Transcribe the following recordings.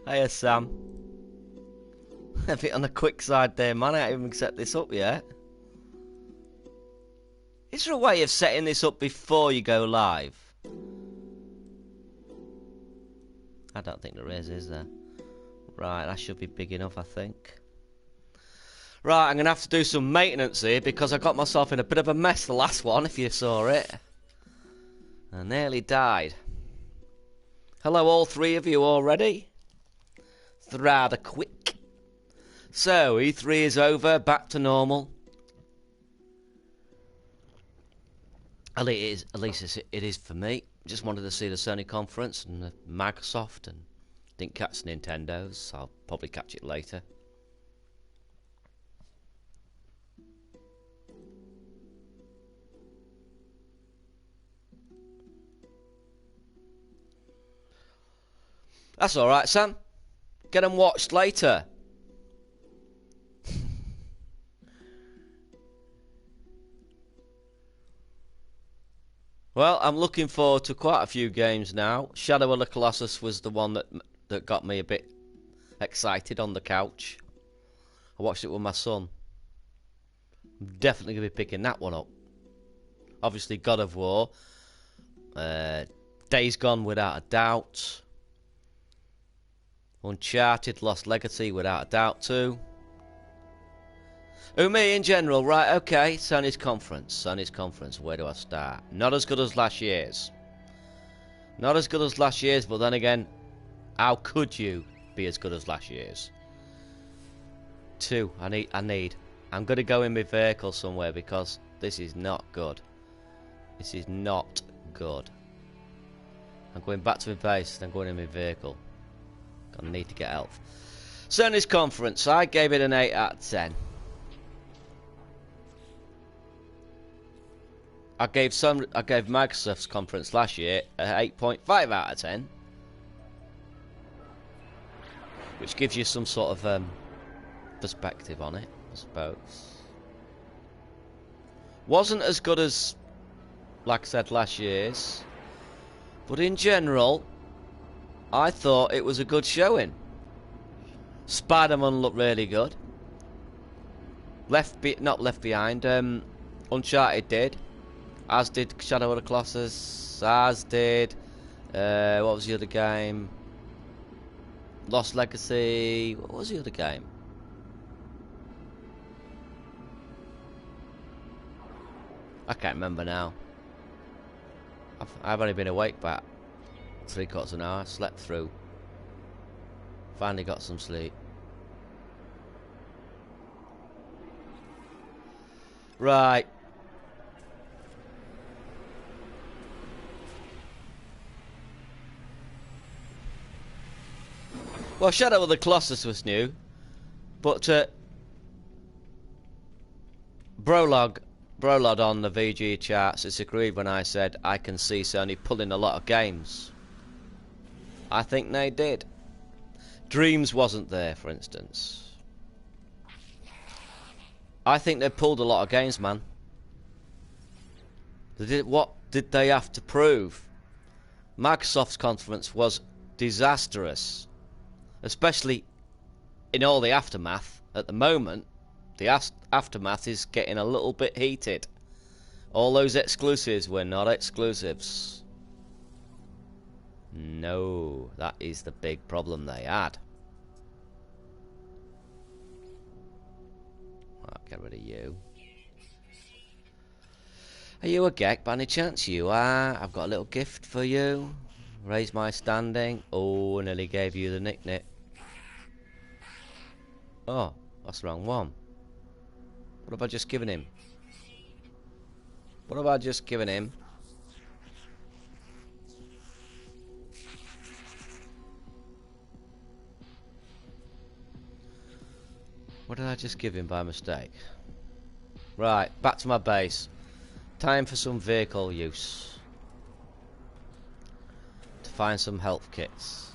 Hiya, Sam. A bit on the quick side there, man. I haven't even set this up yet. Is there a way of setting this up before you go live? I don't think there is there? Right, that should be big enough, I think. Right, I'm going to have to do some maintenance here because I got myself in a bit of a mess the last one, if you saw it. I nearly died. Hello, all three of you already? It's rather quick. So, E3 is over, back to normal. At least it is for me. Just wanted to see the Sony conference and the Microsoft, and didn't catch Nintendo's, so I'll probably catch it later. That's alright, Sam. Get them watched later. Well, I'm looking forward to quite a few games now. Shadow of the Colossus was the one that got me a bit excited on the couch. I watched it with my son. I'm definitely going to be picking that one up. Obviously, God of War. Days Gone, without a doubt. Uncharted, Lost Legacy, without a doubt too. Oh, me in general, right, okay. Sony's conference, where do I start? Not as good as last year's. Not as good as last year's, but then again, how could you be as good as last year's? Two, I need. I'm going to go in my vehicle somewhere because this is not good. This is not good. I'm going back to my base, then going in my vehicle. I need to get help. Sony's conference, I gave it an 8 out of 10. I gave Microsoft's conference last year an 8.5 out of 10, which gives you some sort of perspective on it, I suppose. Wasn't as good as, like I said, last year's, but in general, I thought it was a good showing. Spider-Man looked really good. Not Left Behind. Uncharted did. As did Shadow of the Colossus. As did... what was the other game? Lost Legacy. What was the other game? I can't remember now. I've only been awake about 3/4 of an hour. Slept through. Finally got some sleep. Right. Well, Shadow of the Colossus was new, but Brolog on the VG charts disagreed when I said I can see Sony pulling a lot of games. I think they did. Dreams wasn't there, for instance. I think they pulled a lot of games, man. What did they have to prove? Microsoft's conference was disastrous. Especially in all the aftermath. At the moment, the aftermath is getting a little bit heated. All those exclusives were not exclusives. No, that is the big problem they had. I'll get rid of you. Are you a geek by any chance? You are. I've got a little gift for you. Raise my standing. Oh, nearly gave you the nickname. Oh, that's the wrong one. What have I just given him? What have I just given him? What did I just give him by mistake? Right, back to my base. Time for some vehicle use. To find some health kits.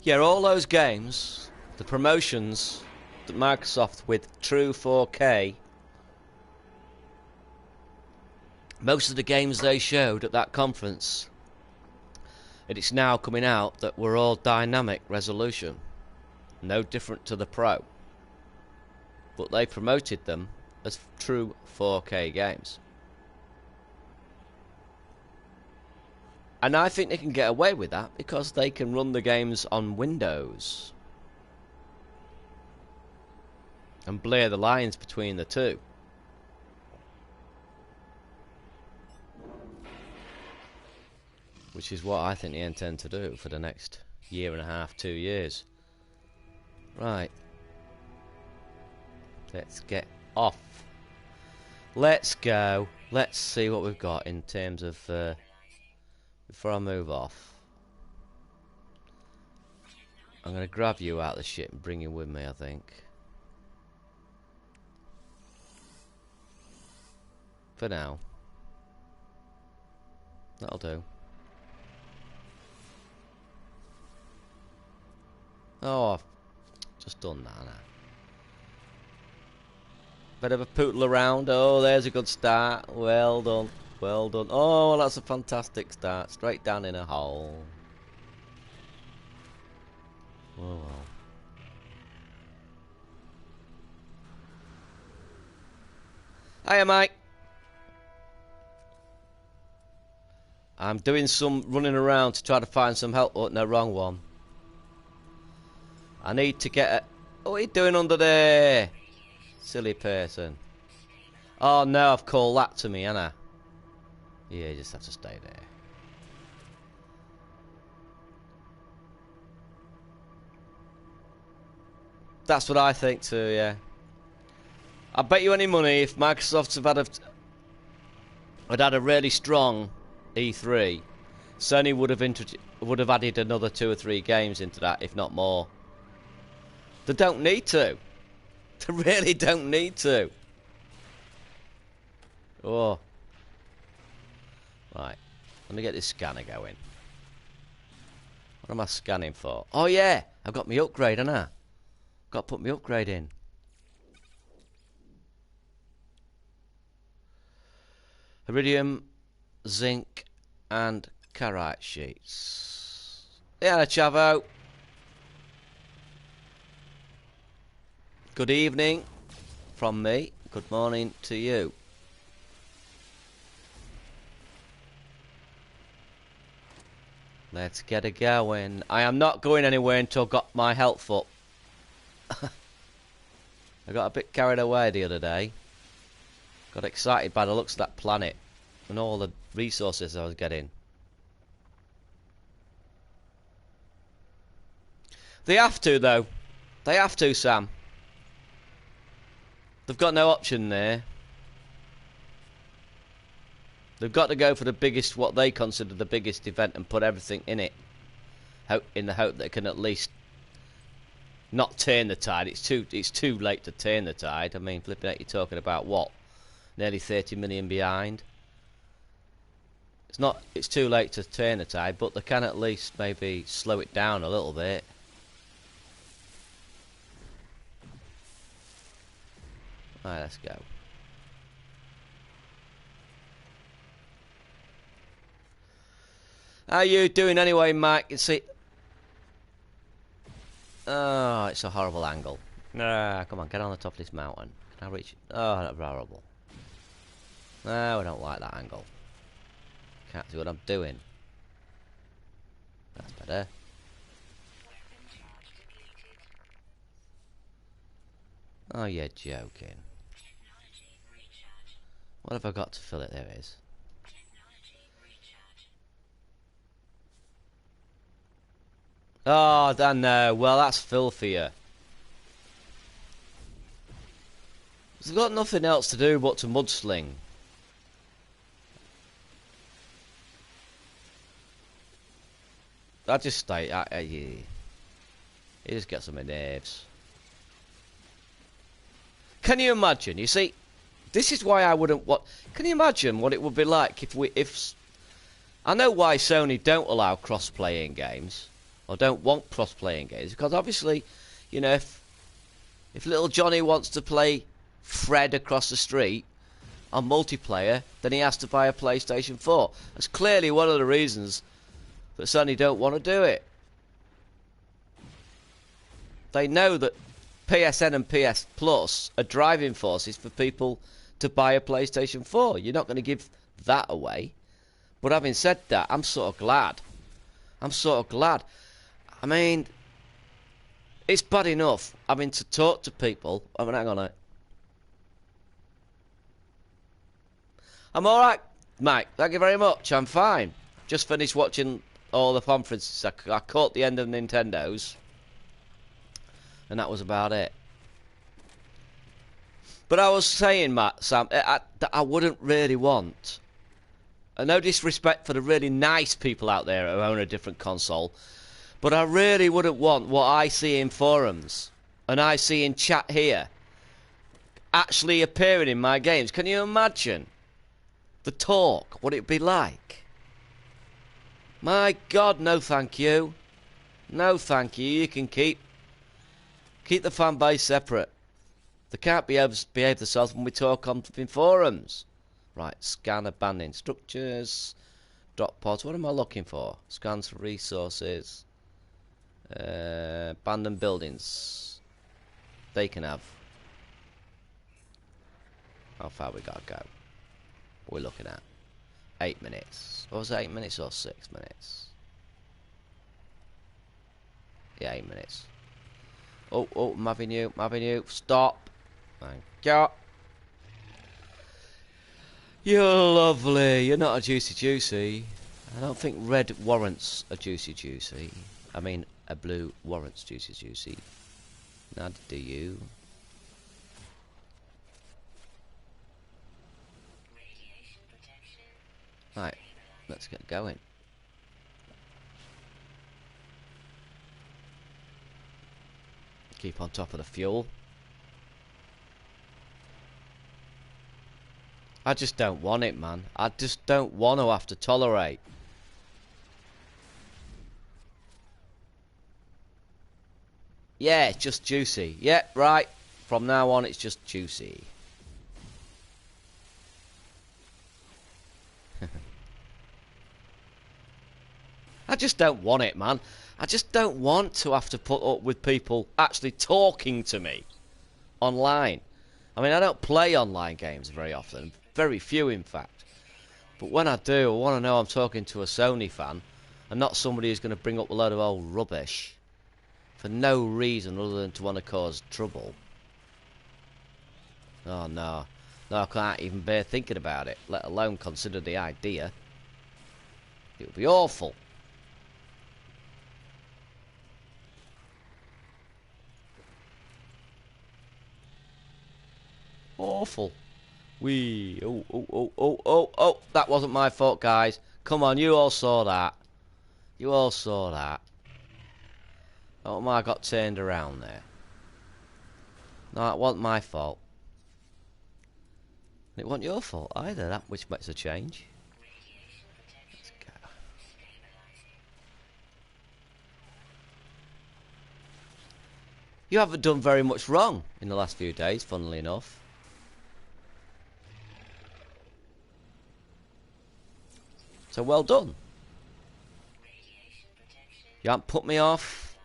Yeah, all those games, the promotions that Microsoft with true 4K, most of the games they showed at that conference, and it's now coming out, that were all dynamic resolution. No different to the Pro. But they promoted them as true 4K games. And I think they can get away with that because they can run the games on Windows and blur the lines between the two. Which is what I think they intend to do for the next year and a half, 2 years. Right. Let's get off. Let's go. Let's see what we've got in terms of... before I move off. I'm going to grab you out of the shit and bring you with me, I think. For now. That'll do. Oh, I've just done that now. Bit of a poodle around. Oh, there's a good start. Well done. Well done. Oh, that's a fantastic start. Straight down in a hole. Oh, well. Hiya, Mike. I'm doing some running around to try to find some help. Oh, no, wrong one. I need to get a... Oh, what are you doing under there? Silly person. Oh, no, I've called that to me, haven't I? Yeah, you just have to stay there. That's what I think too, yeah. I bet you any money if Microsoft had a really strong E3, Sony would have added another 2 or 3 games into that, if not more. They don't need to. They really don't need to. Oh. Right. Let me get this scanner going. What am I scanning for? Oh yeah, I've got my upgrade, haven't I? Got to put my upgrade in. Iridium, zinc, and carite sheets. Yeah, Chavo. Good evening from me. Good morning to you. Let's get it going. I am not going anywhere until I've got my health up. I got a bit carried away the other day. Got excited by the looks of that planet and all the resources I was getting. They have to, though. They have to, Sam. They've got no option there. They've got to go for the biggest, what they consider the biggest event, and put everything in it, in the hope that it can at least not turn the tide. It's too late to turn the tide. I mean, flipping out, you're talking about what, nearly 30 million behind. It's too late to turn the tide, but they can at least maybe slow it down a little bit. Right, let's go. How you doing anyway, Mike? You see... Oh, it's a horrible angle. Ah, come on, get on the top of this mountain. Can I reach it? Oh, that's horrible. No, I don't like that angle. Can't see what I'm doing. That's better. Oh, you're joking. What have I got to fill it? There it is. Oh, Dan, no. Well, that's filthier. They've got nothing else to do but to mudsling. I just stay. It just gets on my nerves. Can you imagine? You see, this is why I wouldn't want. Can you imagine what it would be like if I know why Sony don't allow cross-play in games. or don't want cross-playing games, because obviously, you know, if little Johnny wants to play Fred across the street on multiplayer, then he has to buy a PlayStation 4. That's clearly one of the reasons that Sony don't want to do it. They know that PSN and PS Plus are driving forces for people to buy a PlayStation 4. You're not going to give that away. But having said that, I'm sort of glad. I'm sort of glad. I mean, it's bad enough having to talk to people. I mean, hang on a... I'm alright, Mike. Thank you very much. I'm fine. Just finished watching all the conferences. I caught the end of Nintendo's. And that was about it. But I was saying, Sam, that I wouldn't really want... no disrespect for the really nice people out there who own a different console, but I really wouldn't want what I see in forums and I see in chat here actually appearing in my games. Can you imagine the talk? What it'd be like? My God, no thank you. No thank you. You can keep the fan base separate. They can't behave themselves when we talk on in forums. Right, scan abandoned structures, drop pods. What am I looking for? Scans for resources, abandoned buildings. They can have. How far we gotta go? What are we looking at? 8 minutes. What was it, 8 minutes or 6 minutes? Yeah, 8 minutes. Oh, I'm having you. Stop. Thank you. You're lovely. You're not a juicy. I don't think red warrants a juicy. I mean, a blue warrants juicy. Neither do you. Right, let's get going. Keep on top of the fuel. I just don't want it, man. I just don't want to have to tolerate. Yeah, it's just juicy. Yeah, right. From now on, it's just juicy. I just don't want it, man. I just don't want to have to put up with people actually talking to me online. I mean, I don't play online games very often. Very few, in fact. But when I do, I want to know I'm talking to a Sony fan and not somebody who's going to bring up a load of old rubbish for no reason other than to want to cause trouble. Oh, no. No, I can't even bear thinking about it, let alone consider the idea. It would be awful. Awful. Oh, that wasn't my fault, guys. Come on, you all saw that. You all saw that. Oh, my, I got turned around there. No, it wasn't my fault. It wasn't your fault either, that which makes a change. Let's go. You haven't done very much wrong in the last few days, funnily enough. So well done. You haven't put me off.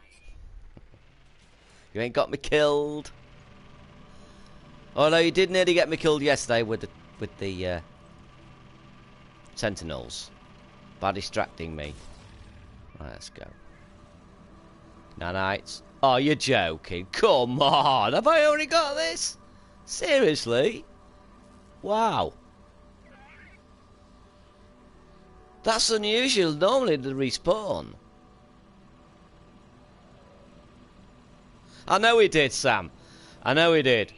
You ain't got me killed. Oh no, you did nearly get me killed yesterday with the sentinels by distracting me. Right, let's go. Nanites. Oh, you're joking. Come on. Have I already got this? Seriously? Wow. That's unusual. Normally they respawn. I know he did, Sam. I know he did.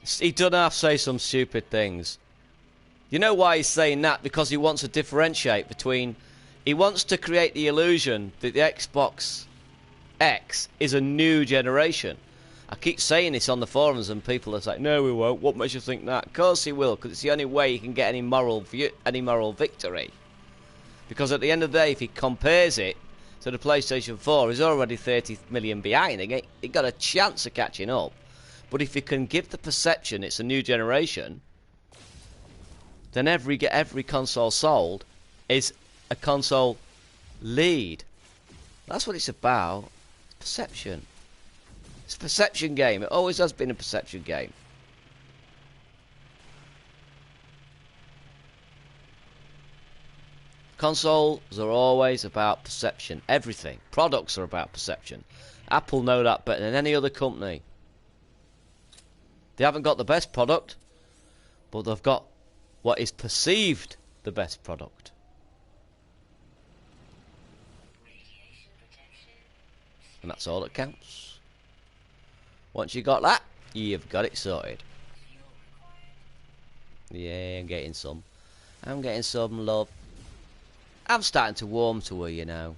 He done half say some stupid things. You know why he's saying that? Because he wants to differentiate between... He wants to create the illusion that the Xbox X is a new generation. I keep saying this on the forums and people are like, no, we won't. What makes you think that? Of course he will, because it's the only way he can get any moral victory. Because at the end of the day, if he compares it to the PlayStation 4 is already 30 million behind. It got a chance of catching up. But if you can give the perception it's a new generation, then every console sold is a console lead. That's what it's about. Perception. It's a perception game. It always has been a perception game. Consoles are always about perception. Everything. Products are about perception. Apple know that better than any other company. They haven't got the best product, but they've got what is perceived the best product. And that's all that counts. Once you got that, you've got it sorted. Yeah, I'm getting some. I'm getting some love. I'm starting to warm to her, you know.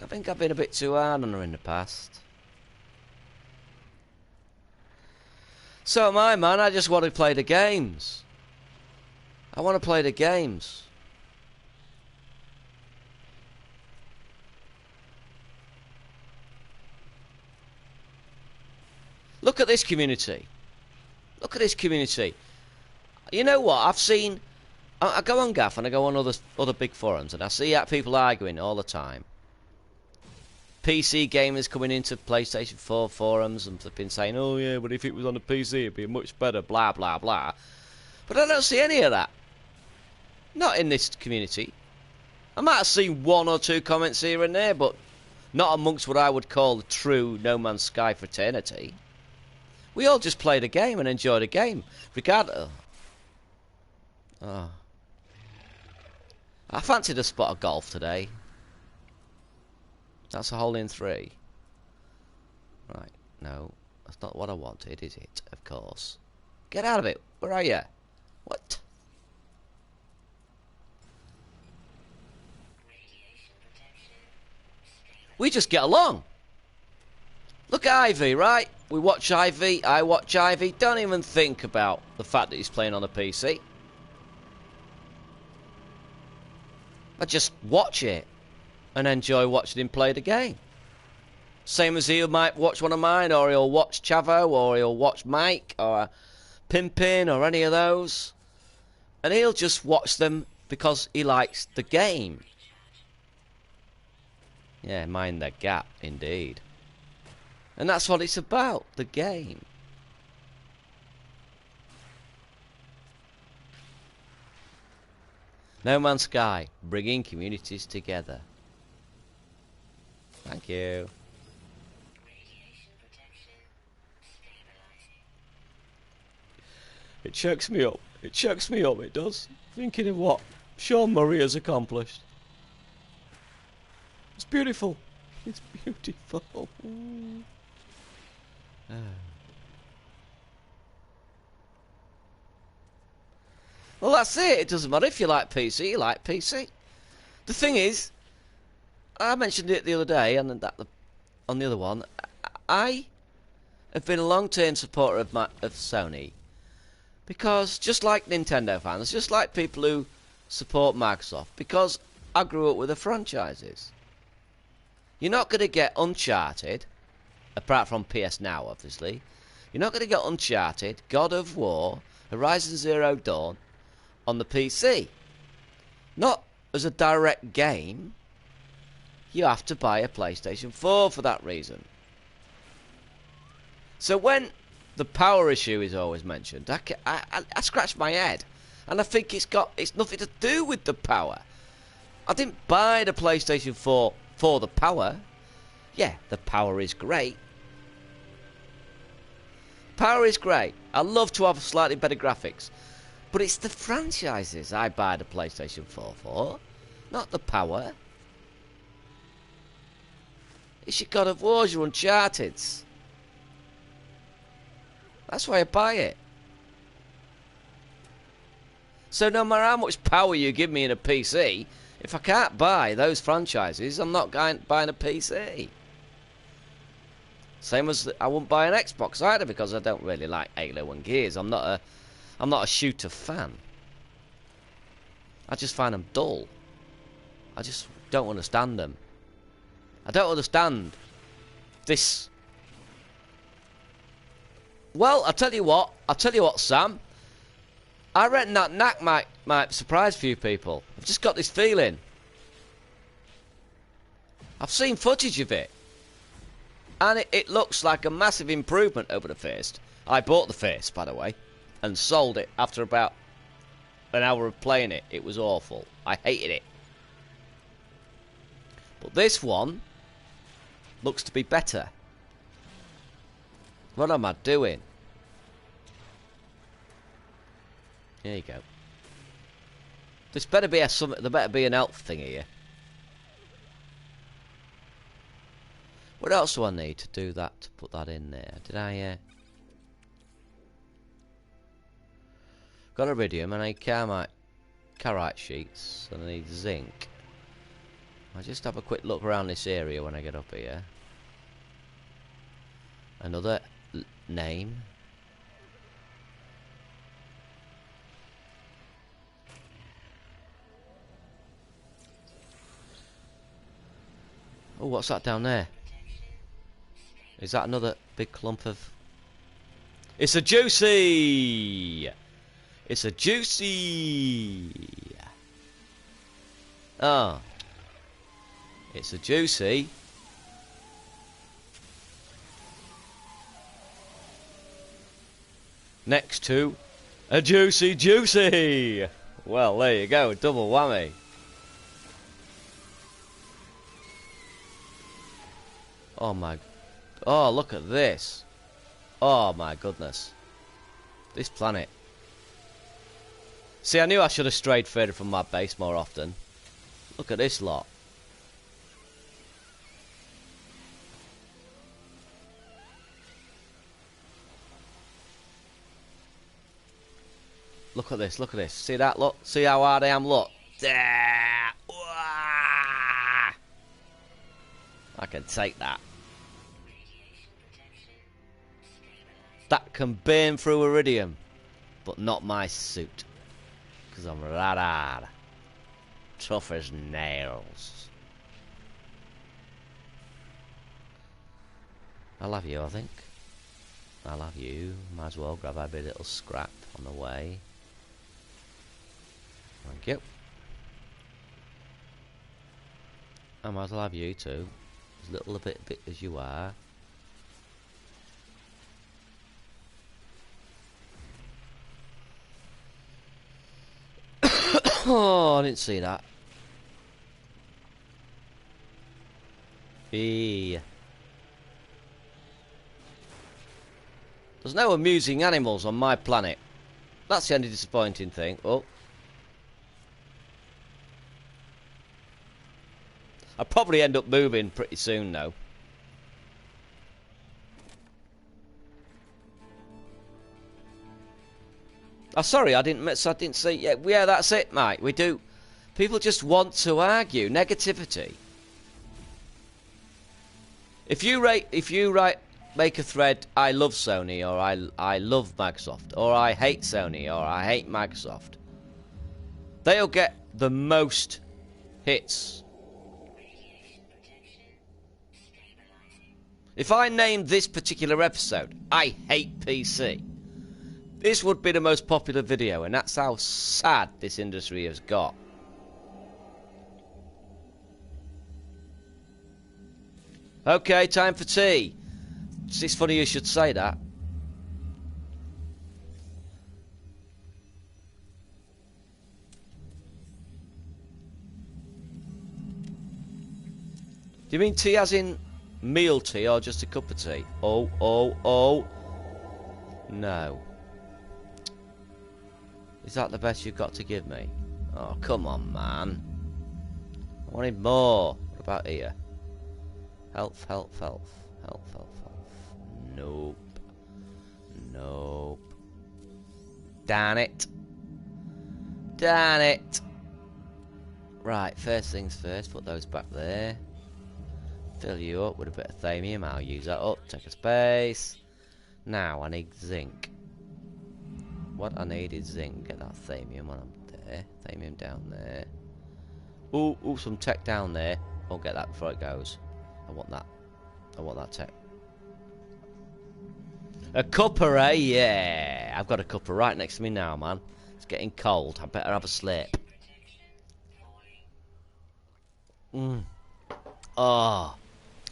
I think I've been a bit too hard on her in the past. So am I, man. I just want to play the games. I want to play the games. Look at this community. Look at this community. You know what? I've seen... I go on Gaff and I go on other big forums and I see people arguing all the time. PC gamers coming into PlayStation 4 forums and they've been saying, oh yeah, but if it was on the PC it'd be much better, blah blah blah. But I don't see any of that. Not in this community. I might have seen one or two comments here and there, but not amongst what I would call the true No Man's Sky fraternity. We all just play the game and enjoy the game, regardless. Oh. I fancied a spot of golf today. That's a hole in 3. Right, no, that's not what I wanted, is it? Of course. Get out of it. Where are you? What? We just get along. Look at Ivy, right? We watch Ivy, I watch Ivy. Don't even think about the fact that he's playing on a PC. I just watch it and enjoy watching him play the game. Same as he might watch one of mine, or he'll watch Chavo, or he'll watch Mike, or Pimpin, or any of those. And he'll just watch them because he likes the game. Yeah, mind the gap, indeed. And that's what it's about, the game. No Man's Sky, bringing communities together. Thank you. It chokes me up. It chokes me up, it does. Thinking of what Sean Murray has accomplished. It's beautiful. It's beautiful. Oh. Well, that's it. It doesn't matter if you like PC, you like PC. The thing is, I mentioned it the other day, and on the other one, I have been a long-term supporter of Sony, because just like Nintendo fans, just like people who support Microsoft, because I grew up with the franchises. You're not going to get Uncharted, apart from PS Now, obviously. You're not going to get Uncharted, God of War, Horizon Zero Dawn on the PC. Not as a direct game. You have to buy a PlayStation 4 for that reason. So when the power issue is always mentioned, I scratch my head, and I think it's nothing to do with the power. I didn't buy the PlayStation 4 for the power. Yeah, the power is great. Power is great. I love to have slightly better graphics. But it's the franchises I buy the PlayStation 4 for, not the power. It's your God of Wars, your Uncharted's. That's why I buy it. So no matter how much power you give me in a PC, if I can't buy those franchises, I'm not buying a PC. Same as I wouldn't buy an Xbox either, because I don't really like Halo and Gears. I'm not a shooter fan. I just find them dull. I just don't understand them. I don't understand this. Well, I'll tell you what, Sam. I reckon that knack might surprise a few people. I've just got this feeling. I've seen footage of it. And it looks like a massive improvement over the first. I bought the first, by the way, and sold it after about an hour of playing it. It was awful. I hated it. But this one looks to be better. What am I doing? There you go. This better be there better be an elf thing here. What else do I need to do that, to put that in there? Did I, got iridium, and I need carite sheets, and I need zinc. I'll just have a quick look around this area when I get up here. Another name. Oh, what's that down there? Is that another big clump of... It's a juicy! It's a juicy! Oh. It's a juicy. Next to a juicy! Well, there you go, double whammy. Oh my... Oh, look at this. Oh my goodness. This planet. See, I knew I should have strayed further from my base more often. Look at this lot. Look at this, look at this. See that, look? See how hard I am, look. I can take that. That can burn through iridium, but not my suit, because I'm that hard. Tough as nails. I'll have you, I think. I'll have you. Might as well grab a bit little scrap on the way. Thank you. I might as well have you too. As little a bit as you are. Oh, I didn't see that. There's no amusing animals on my planet. That's the only disappointing thing. Oh. I'll probably end up moving pretty soon, though. Oh, sorry, I didn't see. Yeah, that's it, mate. We do. People just want to argue negativity. If you make a thread, I love Sony, or I love Microsoft, or I hate Sony, or I hate Microsoft, they'll get the most hits. If I named this particular episode, I hate PC, this would be the most popular video, and that's how sad this industry has got. Okay, time for tea. It's funny you should say that. Do you mean tea as in meal tea or just a cup of tea? Oh. No. Is that the best you've got to give me? Oh, come on, man. I wanted more. What about here? Health. Nope. Darn it. Right, first things first, put those back there. Fill you up with a bit of thamium. I'll use that up. Take a space. Now I need zinc. What I need is zinc. Get that thamium when I'm there. Thamium down there. Ooh, some tech down there. I'll get that before it goes. I want that. I want that tech. A cuppa, eh? Yeah. I've got a cuppa right next to me now, man. It's getting cold. I better have a slip. Oh.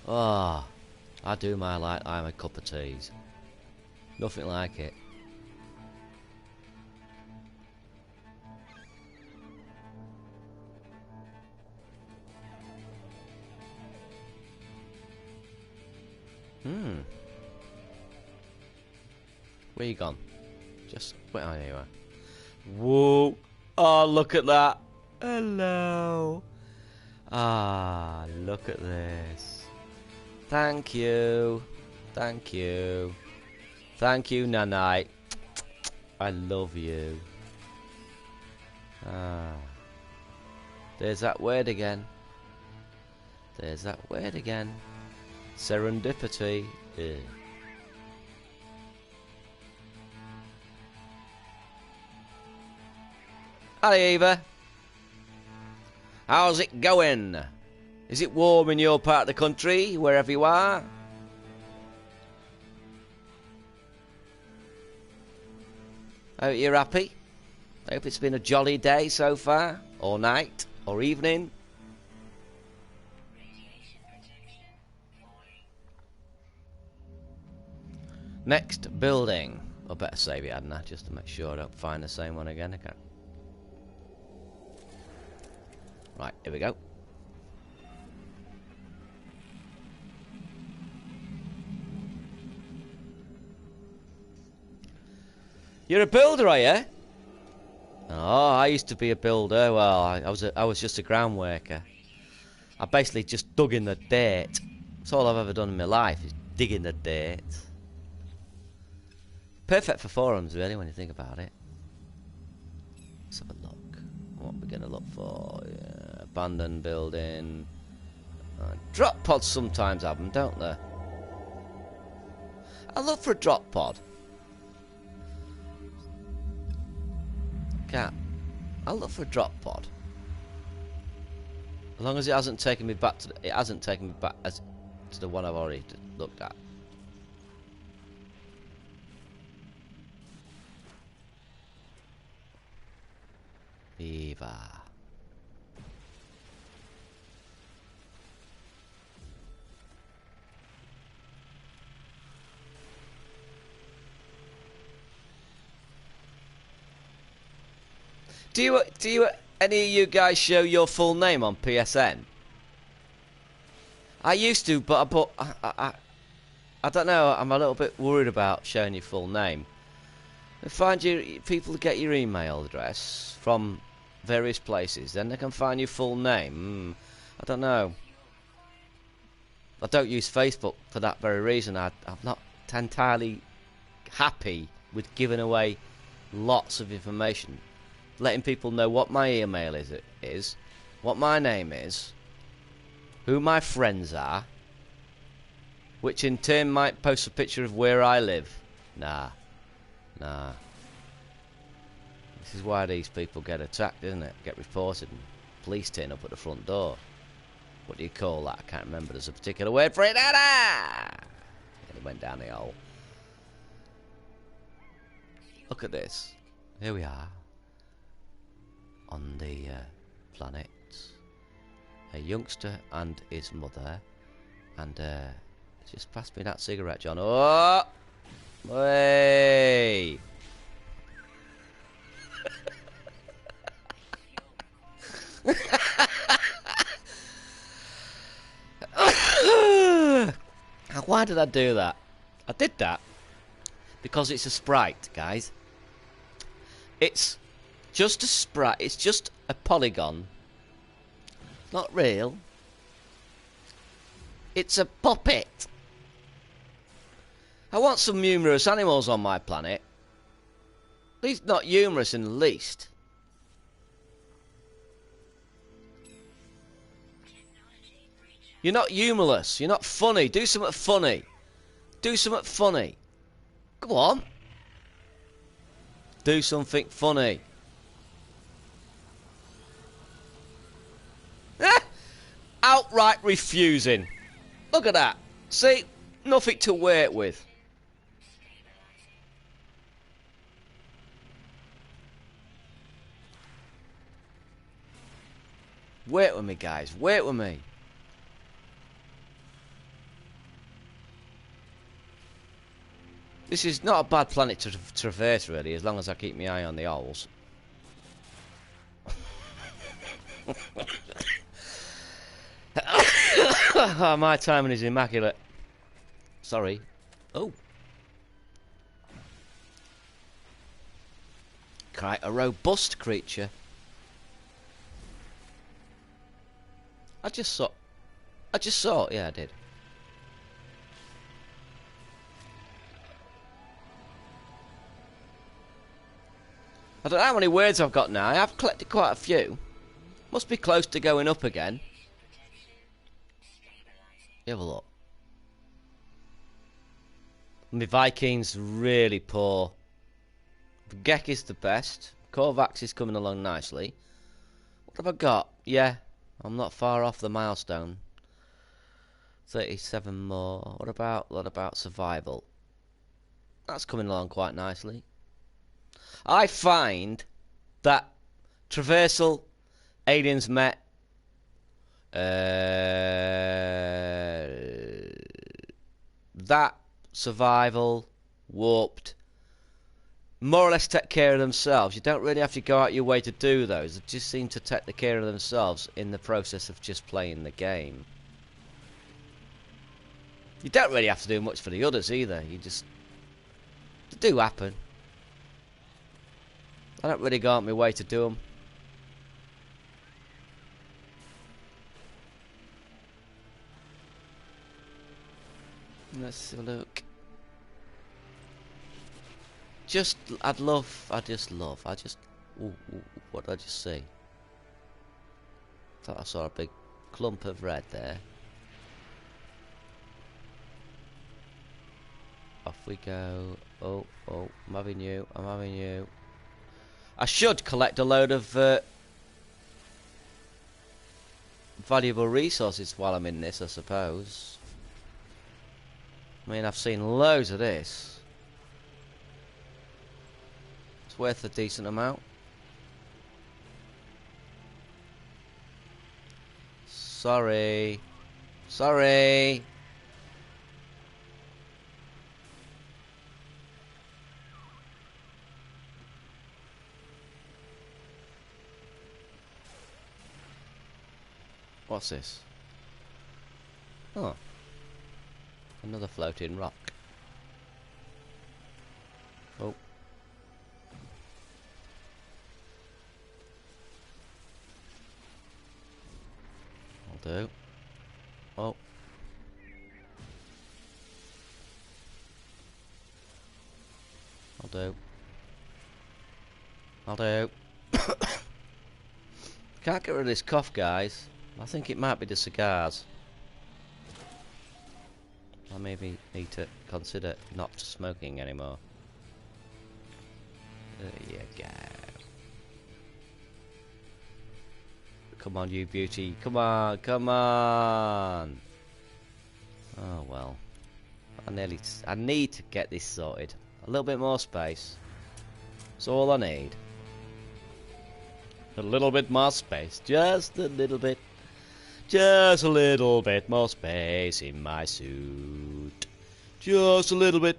Oh. I do my like. I'm a cup of teas. Nothing like it. Where you gone? Just wait. Oh, there you are. Whoa! Oh, look at that. Hello. Ah, look at this. Thank you. Thank you. Thank you, Nanite. I love you. Ah. There's that word again. There's that word again. Serendipity. Ugh. Hi, Eva. How's it going? Is it warm in your part of the country, wherever you are? Hope you're happy. I hope it's been a jolly day so far, or night, or evening. Next building. I better save it, hadn't I? Just to make sure I don't find the same one again. Okay. Right, here we go. You're a builder, are you? Oh, I used to be a builder. Well, I was just a ground worker. I basically just dug in the dirt. That's all I've ever done in my life, is dig in the dirt. Perfect for forums, really, when you think about it. Let's have a look. What are we going to look for? Yeah, abandoned building. Drop pods sometimes have them, don't they? I look for a drop pod. Can't. I'll look for a drop pod. As long as it hasn't taken me back to to the one I've already looked at. Eva. Do you any of you guys show your full name on PSN? I used to, but I don't know. I'm a little bit worried about showing your full name. Find you people get your email address from various places, then they can find your full name. I don't know. I don't use Facebook for that very reason. I'm not entirely happy with giving away lots of information, letting people know what my email is, what my name is, who my friends are, which in turn might post a picture of where I live. Nah. This is why these people get attacked, isn't it? Get reported and police turn up at the front door. What do you call that? I can't remember. There's a particular word for it. Yeah, it went down the hole. Look at this. Here we are. On the planet. A youngster and his mother. And just pass me that cigarette, John. Oh! Hey! Why did I do that? I did that because it's a sprite, guys. It's just a sprite. It's just a polygon. Not real. It's a puppet. I want some humorous animals on my planet. At least not humorous in the least. You're not humorless. You're not funny. Do something funny. Do something funny. Go on. Do something funny. Outright refusing. Look at that. See? Nothing to wait with. Wait with me, guys. Wait with me. This is not a bad planet to traverse, really, as long as I keep my eye on the owls. Oh, my timing is immaculate. Sorry. Oh. Quite a robust creature. I just saw it. Yeah, I did. I don't know how many words I've got now. I have collected quite a few. Must be close to going up again. Have a look. My Viking's really poor. Gek is the best. Korvax is coming along nicely. What have I got? Yeah, I'm not far off the milestone. 37 more. What about survival? That's coming along quite nicely. I find that traversal, aliens met, that survival, warped, more or less take care of themselves. You don't really have to go out your way to do those. They just seem to take the care of themselves in the process of just playing the game. You don't really have to do much for the others either. You just... They do happen. I don't really go out my way to do them. Let's have a look. Ooh, what did I just see? Thought I saw a big clump of red there. Off we go. Oh, I'm having you. I should collect a load of valuable resources while I'm in this, I suppose. I mean, I've seen loads of this. It's worth a decent amount. Sorry. What's this? Oh. Another floating rock. Oh. I'll do. Oh. I'll do. Can't get rid of this cough, guys. I think it might be the cigars. I maybe need to consider not smoking anymore. There you go. Come on, you beauty. Come on. Oh well. I need to get this sorted. A little bit more space. That's all I need. A little bit more space. Just a little bit. Just a little bit more space in my suit. Just a little bit.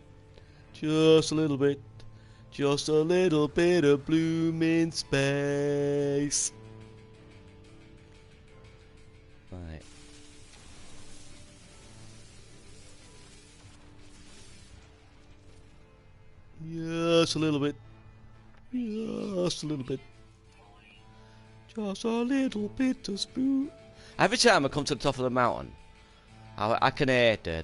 Just a little bit. Just a little bit of blooming space. Right. Just a little bit. Just a little bit. Just a little bit of spoon. Every time I come to the top of the mountain, I can hear. The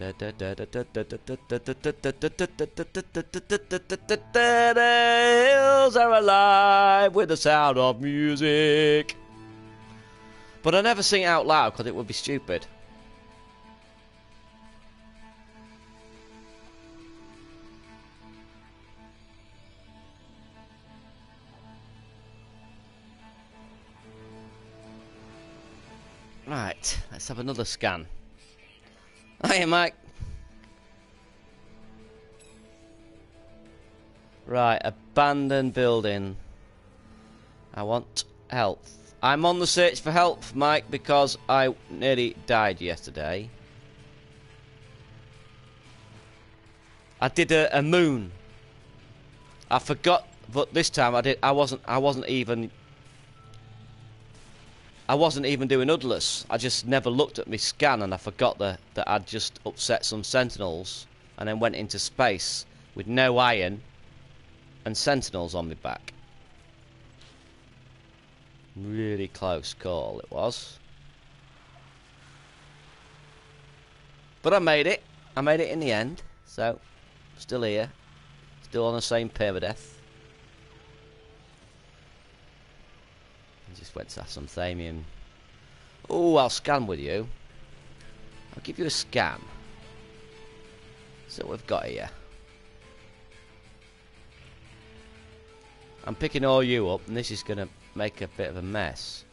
hills are alive with the sound of music. But I never sing it out loud because it would be stupid. Right, let's have another scan. Hiya, Mike. Right, abandoned building. I want help. I'm on the search for help, Mike, because I nearly died yesterday. I did a moon. I forgot, but this time I wasn't even doing Udless. I just never looked at my scan, and I forgot that I'd just upset some sentinels, and then went into space with no iron and sentinels on my back. Really close call it was. But I made it. I made it in the end. So, still here. Still on the same PermaDEATH. Just went to have some thamium. Oh, I'll scan with you. I'll give you a scan. So what we've got here. I'm picking all you up, and this is going to make a bit of a mess.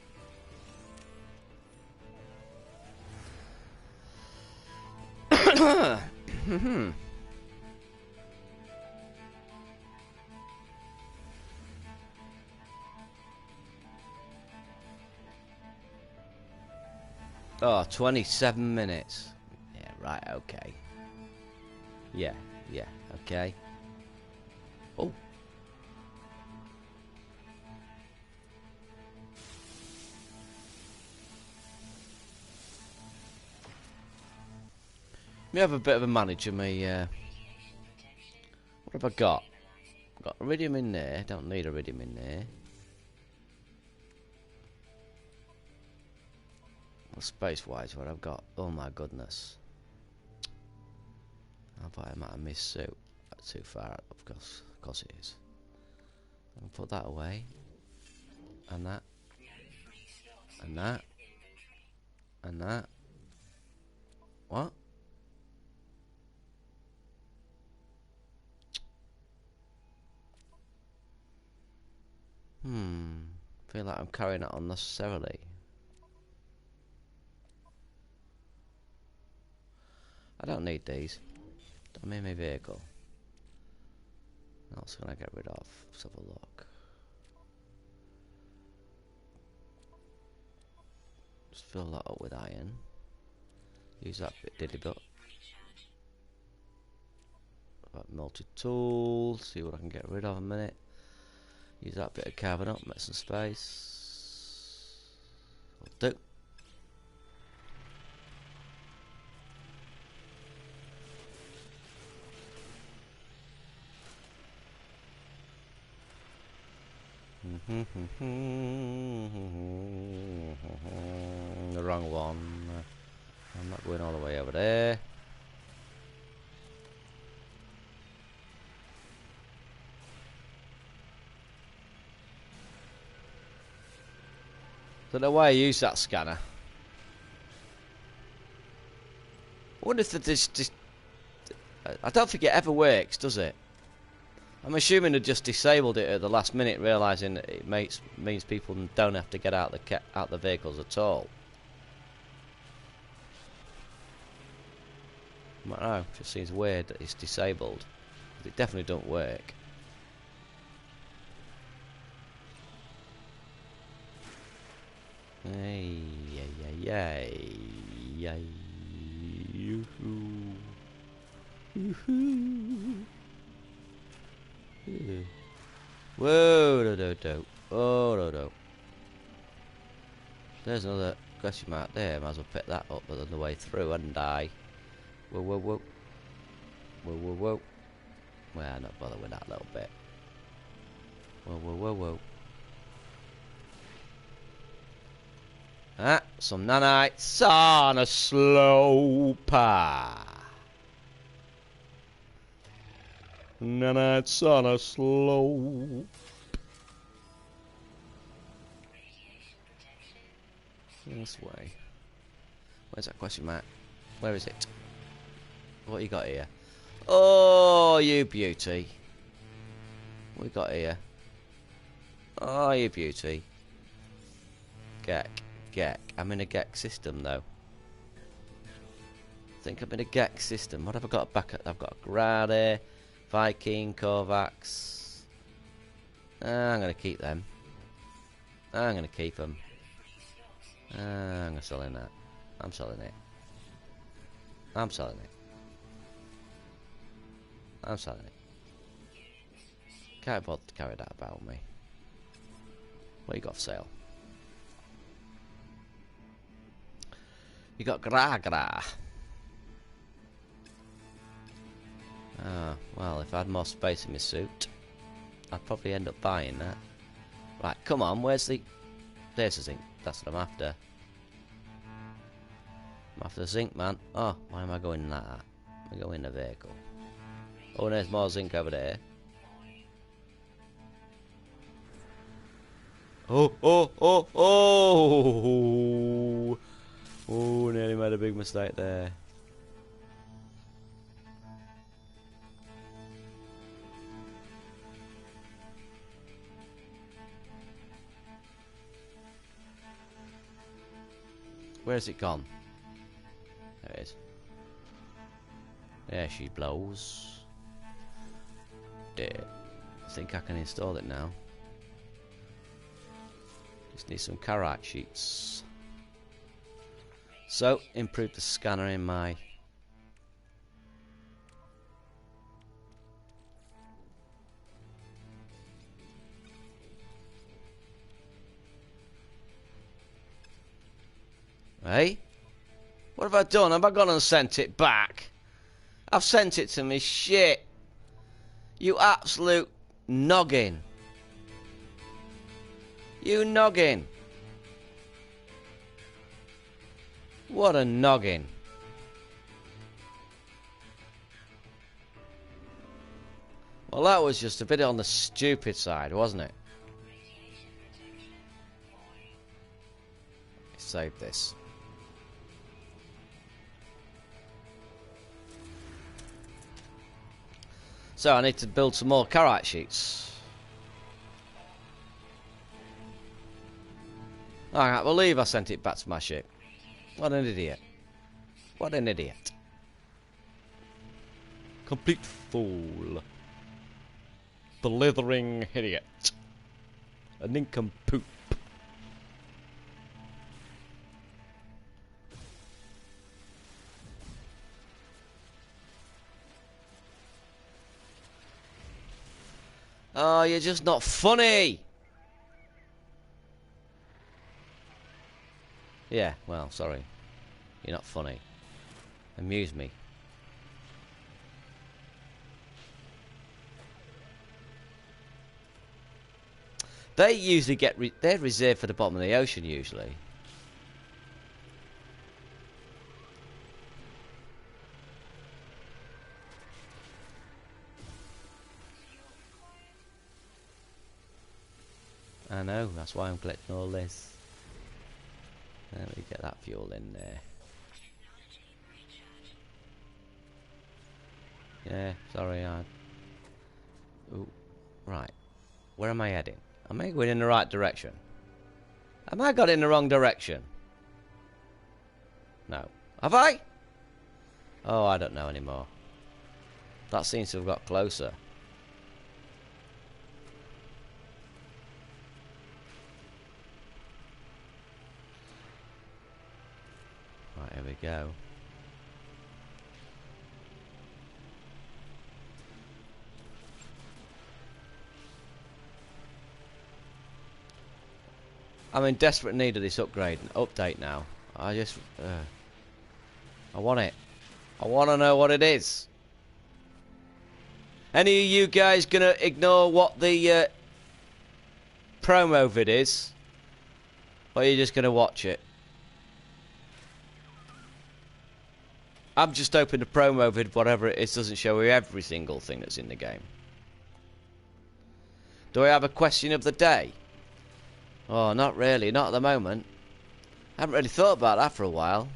Oh, 27 minutes. Yeah, right, okay. Yeah, okay. Oh. Me have a bit of a manager, me. What have I got? I've got iridium in there. Don't need iridium in there. Well, space-wise, what I've got? Oh my goodness! I thought I might have missed suit. That's too far out, of course it is. I'll put that away, and that, and that, and that. What? Feel like I'm carrying it unnecessarily. I don't need these. I'm in my vehicle. What else can I get rid of? Let's have a look. Just fill that up with iron. Use that bit diddy bit. About multi-tool. See what I can get rid of in a minute. Use that bit of carbon up, make some space. Will do. The wrong one. I'm not going all the way over there. Don't know why I use that scanner. I wonder if this I don't think it ever works, does it? I'm assuming they just disabled it at the last minute, realising that it means people don't have to get out the vehicles at all. I don't know, it just seems weird that it's disabled. It definitely don't work. Hey, yay, yoo-hoo. Yoo-hoo. Whoa, do. Oh, do. There's another question mark there. Might as well pick that up on the way through, hadn't I? Whoa. Well, I'm not bothered with that little bit. Whoa. Ah, some nanites on a sloper. Nanites on a slope. This way. Where's that question mark? Where is it? What you got here? Oh, you beauty. What we got here? Oh, you beauty. Gek. I'm in a Gek system though. think I'm in a Gex system. What have I got back at? I've got a Grade, Viking, Kovacs. I'm going to keep them. I'm going to keep them. I'm going to sell in that. I'm selling it. I'm selling it. I'm selling it. Can't bother to carry that about me. What you got for sale? You got Gra. Ah, well, if I had more space in my suit, I'd probably end up buying that. Right, come on, where's the... There's the zinc, that's what I'm after. I'm after the zinc, man. Oh, why am I going in like that? I go in the vehicle. Oh, there's more zinc over there. Oh, oh, oh, oh! Oh, nearly made a big mistake there. Where's it gone? There it is. There she blows. There. I think I can install it now. Just need some carite sheets. So, improve the scanner in my... Hey? What have I done? Have I gone and sent it back? I've sent it to me. Shit. You absolute noggin. You noggin. What a noggin. Well, that was just a bit on the stupid side, wasn't it? Save this. So I need to build some more carite sheets. I can't believe I sent it back to my ship. What an idiot. What an idiot. Complete fool. Blithering idiot. A nincompoop. Oh, you're just not funny. Yeah, well, sorry. You're not funny. Amuse me. They usually get... they're reserved for the bottom of the ocean, usually. I know, that's why I'm collecting all this. Let me get that fuel in there. Yeah, sorry, Ooh, right. Where am I heading? Am I going in the right direction? Have I got it in the wrong direction? No. Have I? Oh, I don't know anymore. That seems to have got closer. Right, here we go. I'm in desperate need of this update now. I just... I want it. I want to know what it is. Any of you guys gonna ignore what the promo vid is? Or are you just gonna watch it? I'm just hoping the promo vid, whatever it is, doesn't show you every single thing that's in the game. Do I have a question of the day? Oh, not really. Not at the moment. I haven't really thought about that for a while.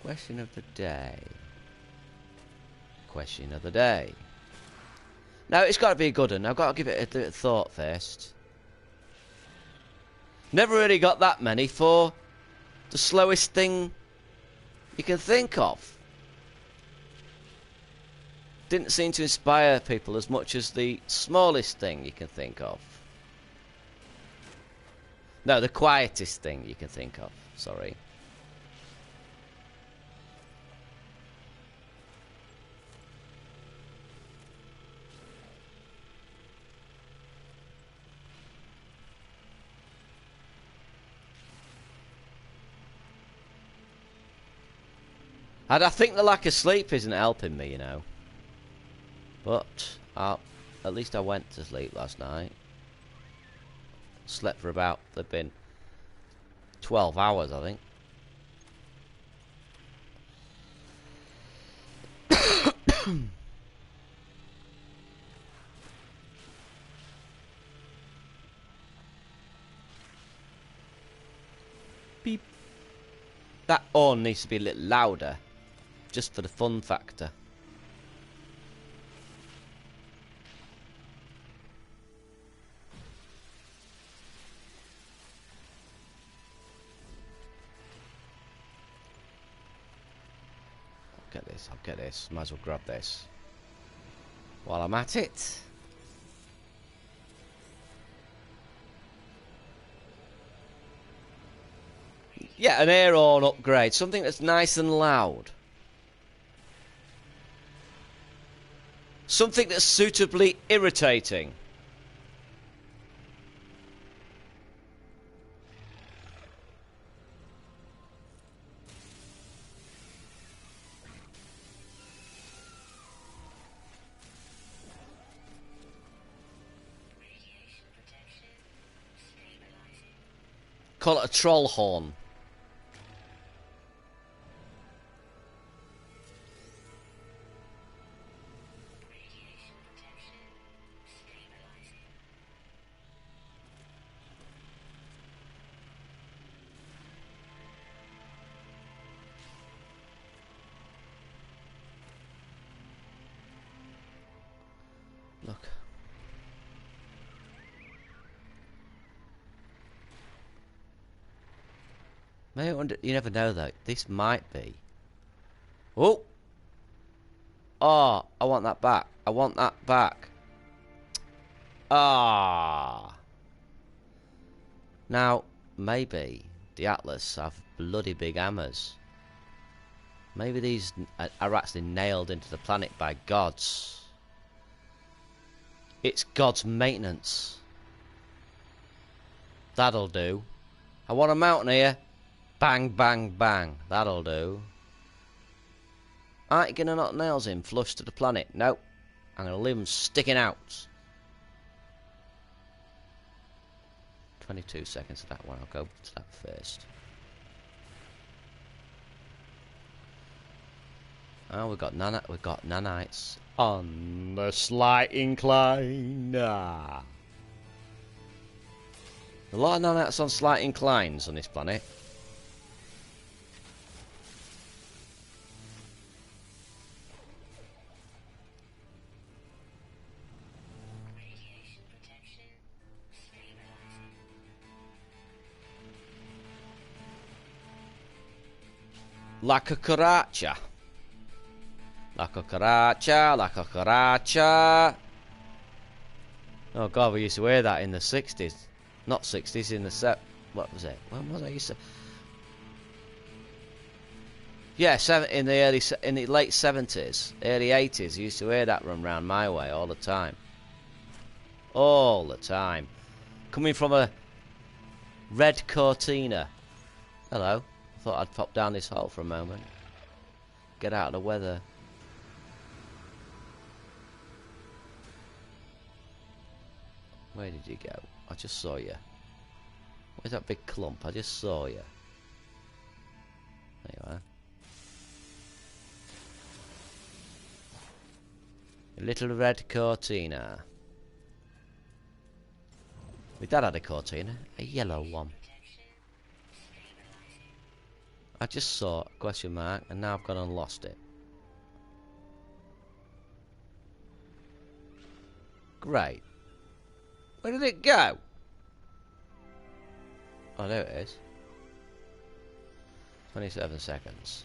Question of the day. Question of the day. No, it's got to be a good one. I've got to give it a bit of thought first. Never really got that many for the slowest thing you can think of. Didn't seem to inspire people as much as the smallest thing you can think of. No, the quietest thing you can think of. Sorry. And I think the lack of sleep isn't helping me, you know. But at least I went to sleep last night. Slept for about, they've been 12 hours, I think. Beep. That horn needs to be a little louder, just for the fun factor. I'll get this. Might as well grab this while I'm at it. Yeah, an air horn upgrade. Something that's nice and loud. Something that's suitably irritating. Call it a troll horn. Look. You never know though. This might be. Oh! Oh, I want that back. I want that back. Ah. Now, maybe the Atlas have bloody big hammers. Maybe these are actually nailed into the planet by gods. It's God's maintenance. That'll do. I want a mountain here. Bang, bang, bang. That'll do. Aren't you gonna knock nails in flush to the planet? Nope. I'm gonna leave them sticking out. 22 seconds of that one. I'll go to that first. Oh, we've got nanites on the slight incline. Ah. A lot of nanites on slight inclines on this planet. La cucaracha. La cucaracha, la cucaracha. Oh god, we used to wear that in the 60s. Not 60s, in the what was it? When was I used to? Yeah, in the late 70s, early 80s, I used to wear that run round my way all the time. All the time. Coming from a red Cortina. Hello. Thought I'd pop down this hole for a moment. Get out of the weather. Where did you go? I just saw you. Where's that big clump? I just saw you. There you are. A little red Cortina. My dad had a Cortina. A yellow one. I just saw it, question mark, and now I've gone and lost it. Great. Where did it go? Oh, there it is. 27 seconds.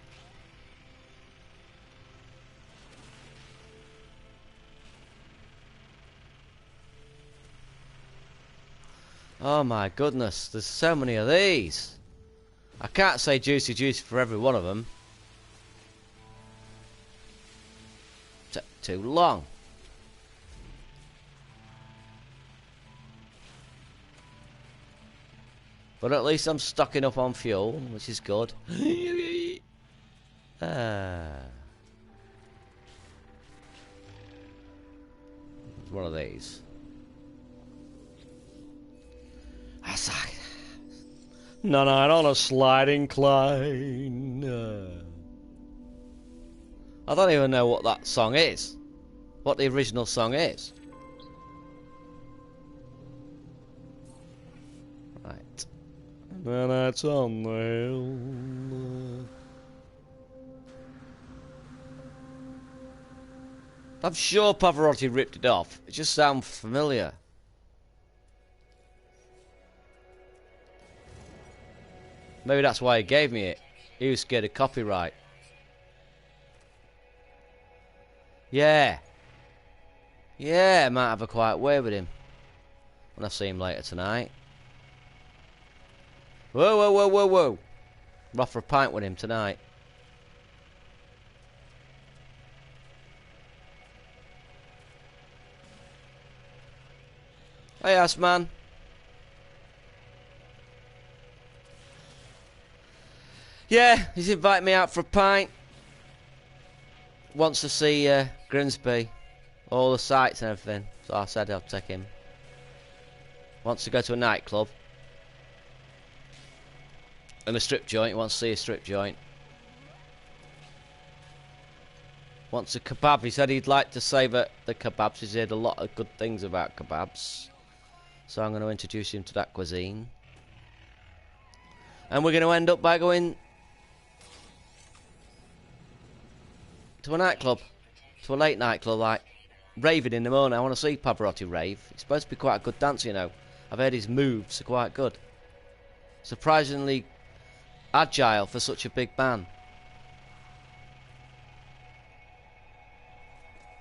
Oh my goodness, there's so many of these. I can't say juicy for every one of them. Took too long. But at least I'm stocking up on fuel, which is good. One of these. No, on a sliding cline. I don't even know what that song is. What the original song is. Right. Then it's on the... I'm sure Pavarotti ripped it off. It just sounds familiar. Maybe that's why he gave me it. He was scared of copyright. Yeah. Yeah, I might have a quiet way with him. When I see him later tonight. Whoa. I'm off for a pint with him tonight. Hey, ass man. Yeah, he's invited me out for a pint. Wants to see Grimsby. All the sights and everything. So I said I'll take him. Wants to go to a nightclub. And a strip joint. He wants to see a strip joint. Wants a kebab. He said he'd like to savour the kebabs. He's heard a lot of good things about kebabs. So I'm going to introduce him to that cuisine. And we're going to end up by going to a nightclub. To a late nightclub, like raving in the morning. I want to see Pavarotti rave. He's supposed to be quite a good dancer, you know. I've heard his moves are quite good. Surprisingly agile for such a big man.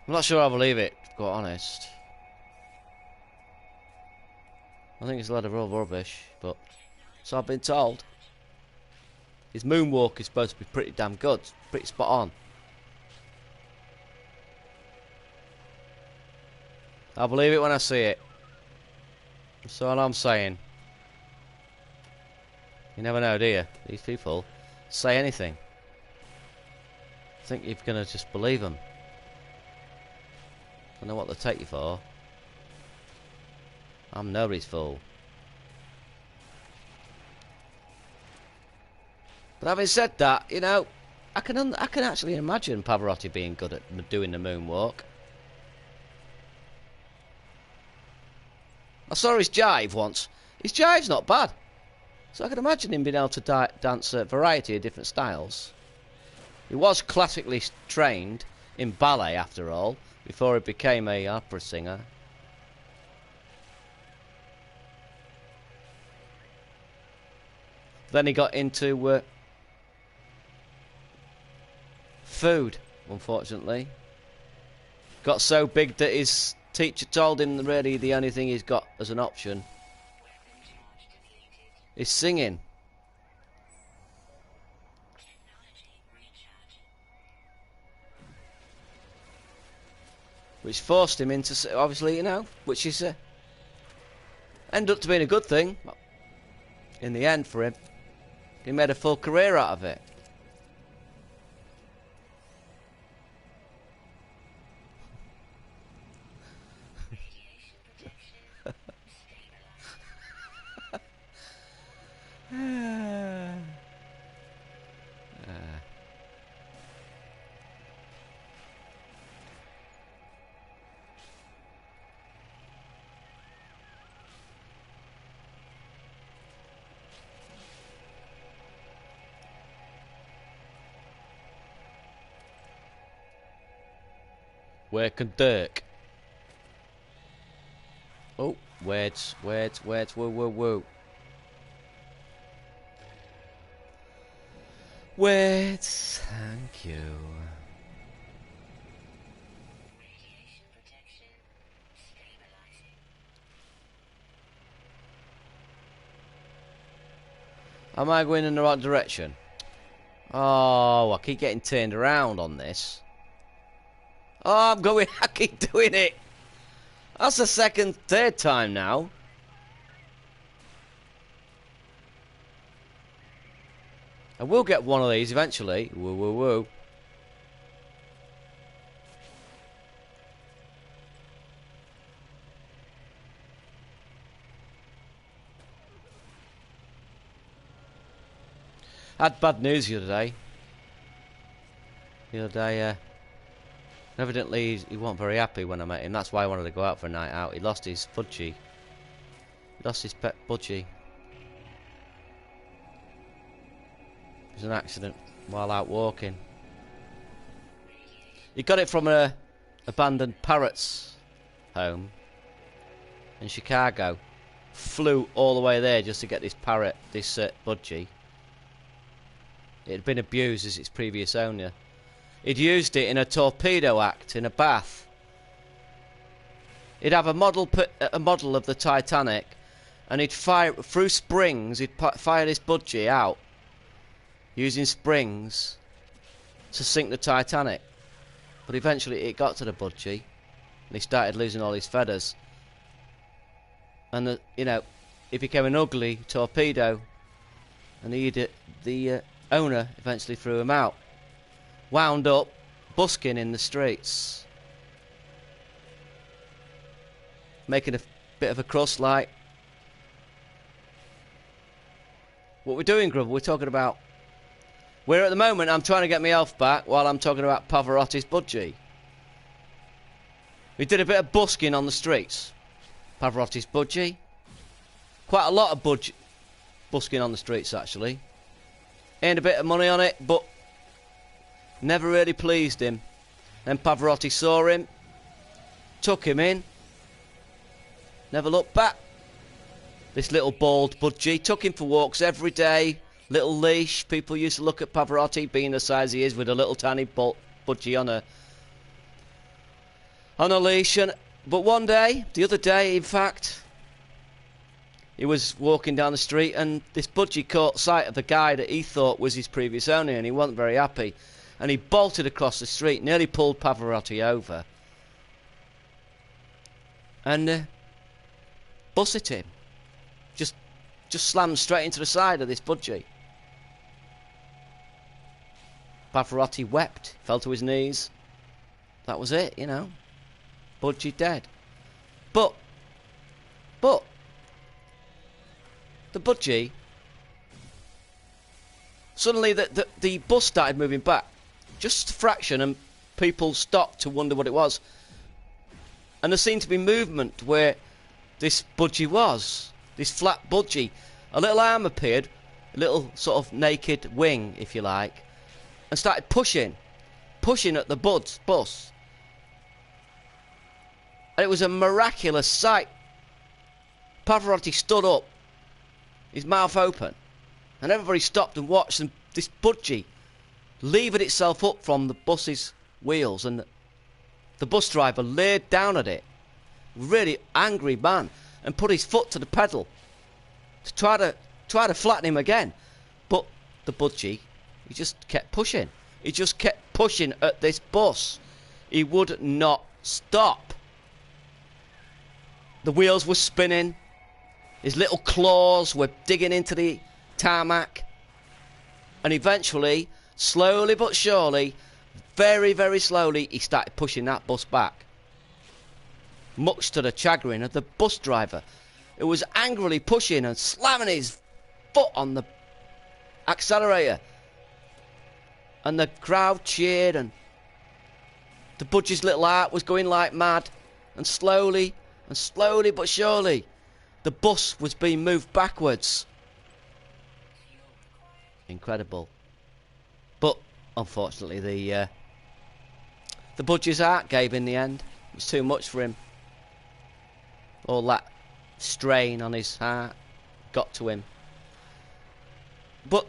I'm not sure I believe it, to be quite honest. I think it's a lot of real rubbish, but so I've been told. His moonwalk is supposed to be pretty damn good, pretty spot on. I'll believe it when I see it. That's all I'm saying. You never know, do you? These people say anything. Think you're gonna just believe them. Don't know what they take you for. I'm nobody's fool. But having said that, you know, I can actually imagine Pavarotti being good at doing the moonwalk. I saw his jive once. His jive's not bad. So I can imagine him being able to dance a variety of different styles. He was classically trained in ballet, after all, before he became a opera singer. Then he got into food, unfortunately. Got so big that his teacher told him that really the only thing he's got as an option is singing. Which forced him into, obviously, you know, which is ended up to being a good thing in the end for him. He made a full career out of it. Where can Dirk? Oh, wait, whoa, whoa, whoa. Wait, thank you. Am I going in the right direction? Oh, I keep getting turned around on this. Oh, I'm going, I keep doing it. That's the third time now. I will get one of these eventually. Woo, woo, woo. I had bad news the other day. Evidently he wasn't very happy when I met him. That's why I wanted to go out for a night out. He lost his Budgie. He lost his pet Budgie. It was an accident while out walking. He got it from an abandoned parrots home in Chicago. Flew all the way there just to get this parrot, this Budgie. It had been abused as its previous owner. He'd used it in a torpedo act in a bath. He'd have a model of the Titanic, and he'd fire through springs. He'd fire this Budgie out using springs to sink the Titanic. But eventually, it got to the Budgie, and he started losing all his feathers. And it became an ugly torpedo, and the owner eventually threw him out. Wound up busking in the streets, making a bit of a crust like. What we're doing, Grubble, we're talking about. Where at the moment I'm trying to get my health back while I'm talking about Pavarotti's Budgie. We did a bit of busking on the streets. Pavarotti's Budgie. Quite a lot of busking on the streets actually. Earned a bit of money on it, but never really pleased him. Then Pavarotti saw him, took him in, never looked back. This little bald Budgie took him for walks every day, little leash. People used to look at Pavarotti being the size he is with a little tiny Budgie on a leash. But one day, the other day in fact, he was walking down the street and this Budgie caught sight of the guy that he thought was his previous owner, and he wasn't very happy. And he bolted across the street, nearly pulled Pavarotti over. And busted him. Just slammed straight into the side of this Budgie. Pavarotti wept, fell to his knees. That was it, Budgie dead. But the Budgie, suddenly the bus started moving back. Just a fraction, and people stopped to wonder what it was. And there seemed to be movement where this Budgie was. This flat Budgie. A little arm appeared, a little sort of naked wing, if you like, and started pushing at the bus. And it was a miraculous sight. Pavarotti stood up, his mouth open, and everybody stopped and watched, and this Budgie levered itself up from the bus's wheels, and the bus driver laid down at it, really angry man, and put his foot to the pedal to try to flatten him again. But the Budgie, he just kept pushing. He just kept pushing at this bus. He would not stop. The wheels were spinning. His little claws were digging into the tarmac. And eventually, slowly but surely, very, very slowly, he started pushing that bus back. Much to the chagrin of the bus driver, who was angrily pushing and slamming his foot on the accelerator. And the crowd cheered, and the Budgie's little heart was going like mad. And slowly but surely, the bus was being moved backwards. Incredible. But unfortunately, the Budgie's heart gave in the end. It was too much for him. All that strain on his heart got to him. But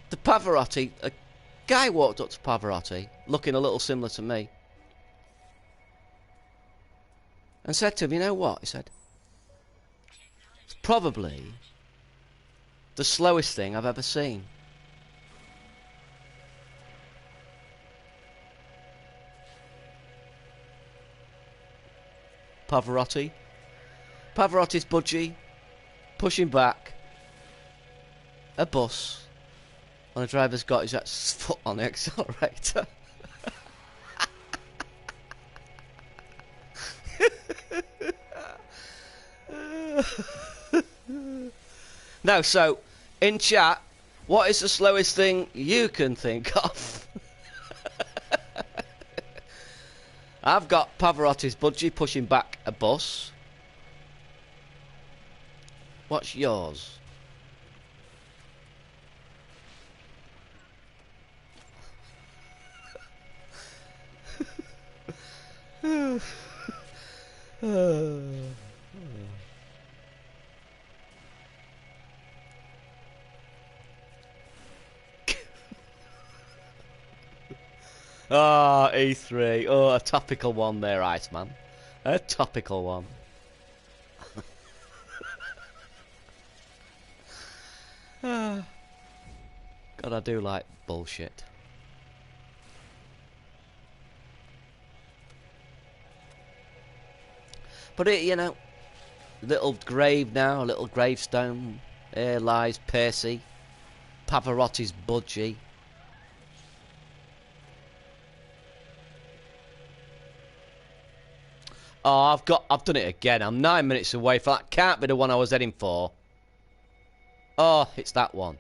the Pavarotti, a guy walked up to Pavarotti, looking a little similar to me, and said to him, you know what? He said, it's probably the slowest thing I've ever seen. Pavarotti's Budgie pushing back a bus and the driver's got his foot on the accelerator. No, so in chat, what is the slowest thing you can think of? I've got Pavarotti's Budgie pushing back a bus. What's yours? Ah, E3. Oh, a topical one there, Iceman. A topical one. God, I do like bullshit. But it, you know, little grave now, a little gravestone. Here lies Percy, Pavarotti's Budgie. Oh, I've done it again. I'm 9 minutes away from that. Can't be the one I was heading for. Oh, it's that one.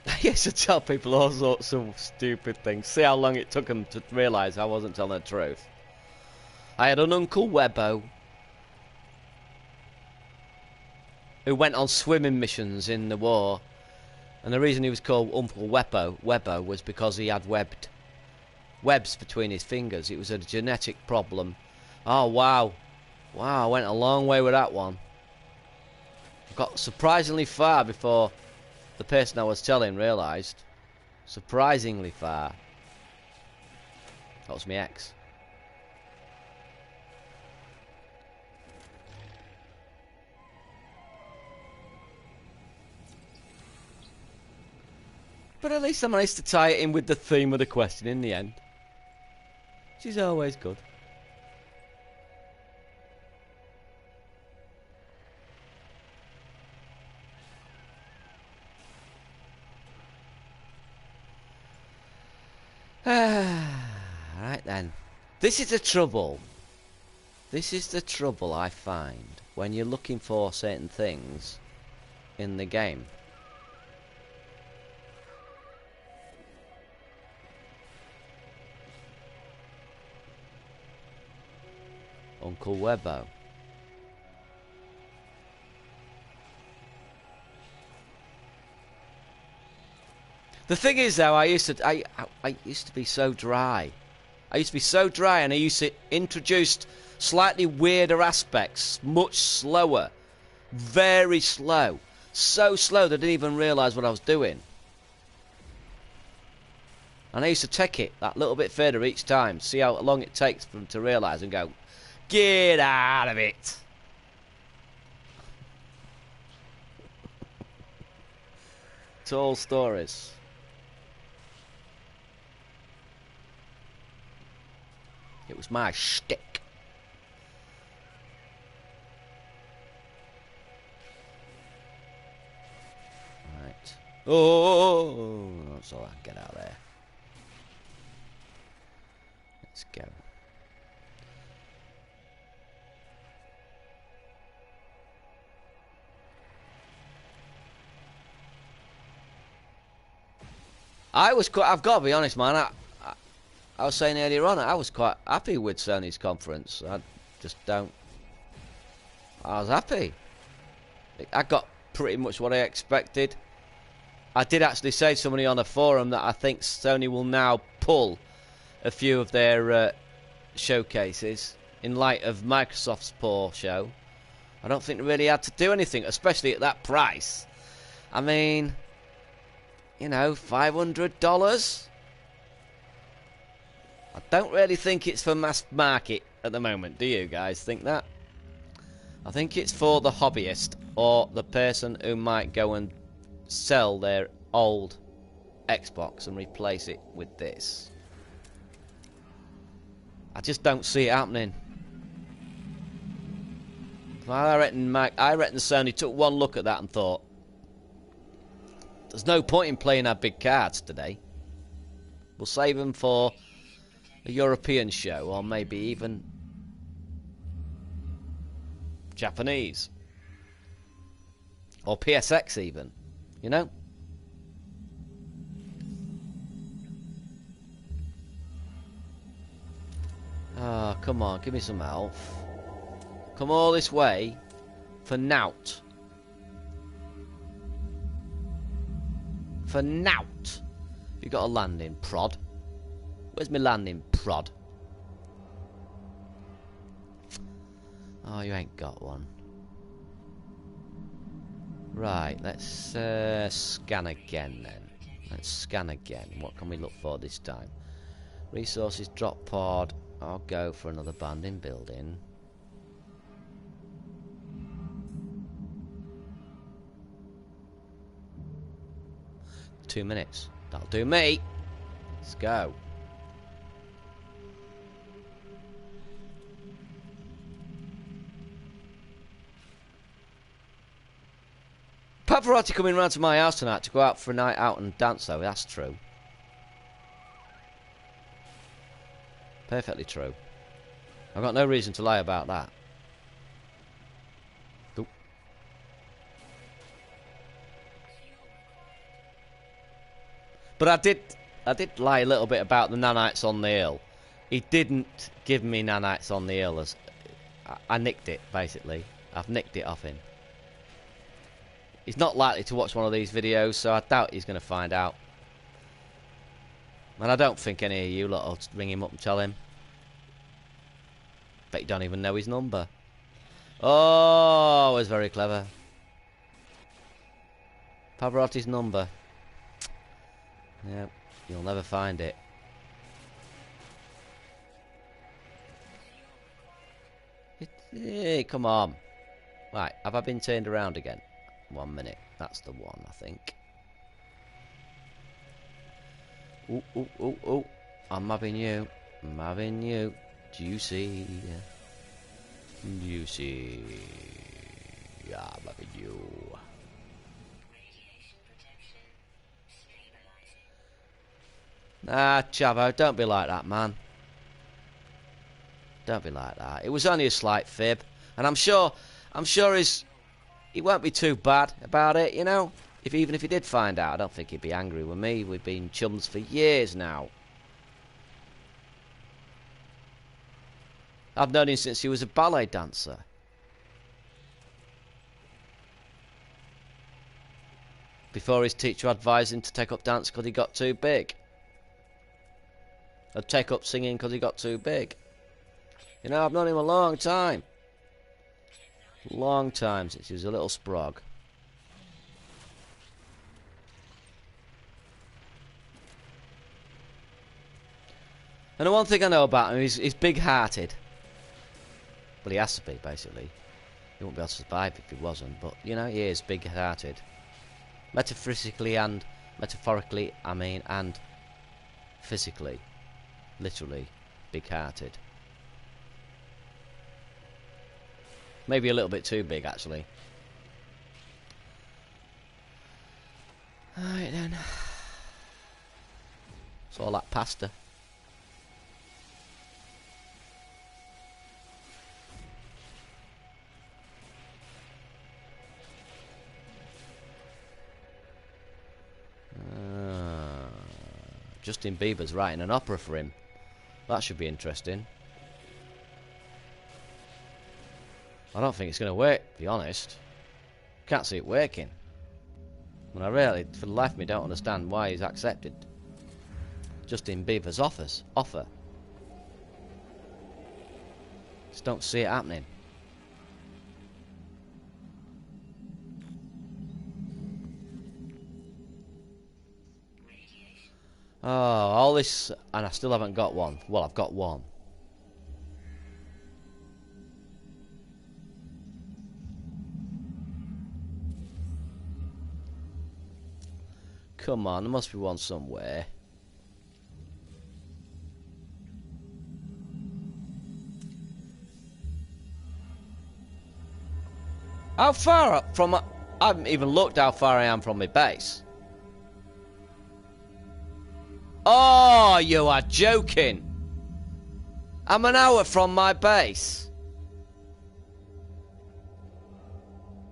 I used to tell people all sorts of stupid things. See how long it took them to realise I wasn't telling the truth. I had an Uncle Webbo who went on swimming missions in the war, and the reason he was called Uncle Webbo was because he had webs between his fingers. It was a genetic problem. Oh wow, I went a long way with that one. Got surprisingly far before the person I was telling realised. Surprisingly far. That was my ex. But at least I managed to tie it in with the theme of the question in the end. Which is always good. Right then. This is the trouble. This is the trouble I find when you're looking for certain things in the game. Uncle Webbo. The thing is, though, I used to be so dry. I used to be so dry, and I used to introduce slightly weirder aspects, much slower, very slow, so slow that I didn't even realise what I was doing. And I used to take it that little bit further each time, see how long it takes for them to realise, and go, get out of it. Tall stories. It was my shtick. Right. Oh, that's all I can get out there. Let's go. I've got to be honest, man. I was saying earlier on, I was quite happy with Sony's conference. I just don't... I was happy. I got pretty much what I expected. I did actually say to somebody on a forum that I think Sony will now pull a few of their showcases in light of Microsoft's poor show. I don't think they really had to do anything, especially at that price. I mean, you know, $500? I don't really think it's for mass market at the moment, do you guys think that? I think it's for the hobbyist or the person who might go and sell their old Xbox and replace it with this. I just don't see it happening. I reckon Sony took one look at that and thought, there's no point in playing our big cards today. We'll save them for a European show, or maybe even Japanese. Or PSX even, you know? Ah, come on, give me some health. Come all this way for nout. For nout. You got a landing prod. Where's my landing prod? Oh, you ain't got one. Right, let's scan again then. Let's scan again. What can we look for this time? Resources, drop pod. I'll go for another banding building. Two minutes. That'll do me. Let's go. Pavarotti coming round to my house tonight to go out for a night out and dance, though. That's true. Perfectly true. I've got no reason to lie about that. Oop. But I did lie a little bit about the nanites on the hill. He didn't give me nanites on the hill. As I nicked it, basically. I've nicked it off him. He's not likely to watch one of these videos, so I doubt he's going to find out. And I don't think any of you lot will ring him up and tell him. Bet you don't even know his number. Oh, was very clever. Pavarotti's number. Yep, you'll never find it. Hey, come on. Right, have I been turned around again? 1 minute. That's the one, I think. Ooh, ooh, ooh, ooh. I'm having you. I'm having you. Juicy. Juicy. Yeah, I'm having you. Ah, Chavo, don't be like that, man. Don't be like that. It was only a slight fib. And I'm sure he won't be too bad about it, you know. Even if he did find out, I don't think he'd be angry with me. We've been chums for years now. I've known him since he was a ballet dancer. Before his teacher advised him to take up dance because he got too big. Or take up singing because he got too big. You know, I've known him a long time. Long time since he was a little sprog. And the one thing I know about him is he's big-hearted. Well, he has to be, basically. He wouldn't be able to survive if he wasn't. But, you know, he is big-hearted. Metaphysically and metaphorically, I mean, and physically. Literally big-hearted. Maybe a little bit too big, actually. Alright then. It's all that pasta. Justin Bieber's writing an opera for him. That should be interesting. I don't think it's going to work, to be honest. Can't see it working. And I really, for the life of me, don't understand why he's accepted Justin Bieber's offer. Just don't see it happening. Oh, all this, and I still haven't got one. Well, I've got one. Come on, there must be one somewhere. How far up from... I haven't even looked how far I am from my base. Oh, you are joking. I'm an hour from my base.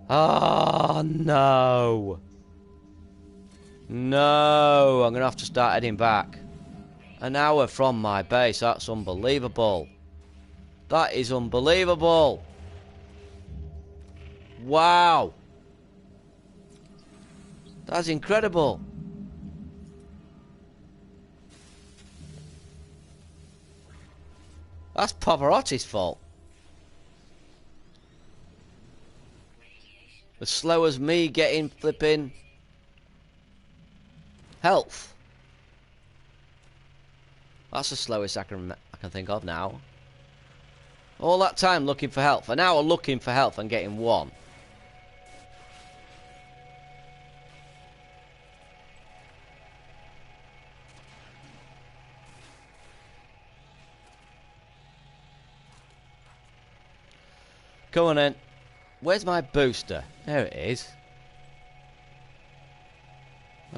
Oh, no. No, I'm going to have to start heading back. An hour from my base, that's unbelievable. That is unbelievable. Wow. That's incredible. That's Pavarotti's fault. As slow as me getting flipping health. That's the slowest I can think of now. All that time looking for health. An hour looking for health and getting one. Come on then. Where's my booster? There it is.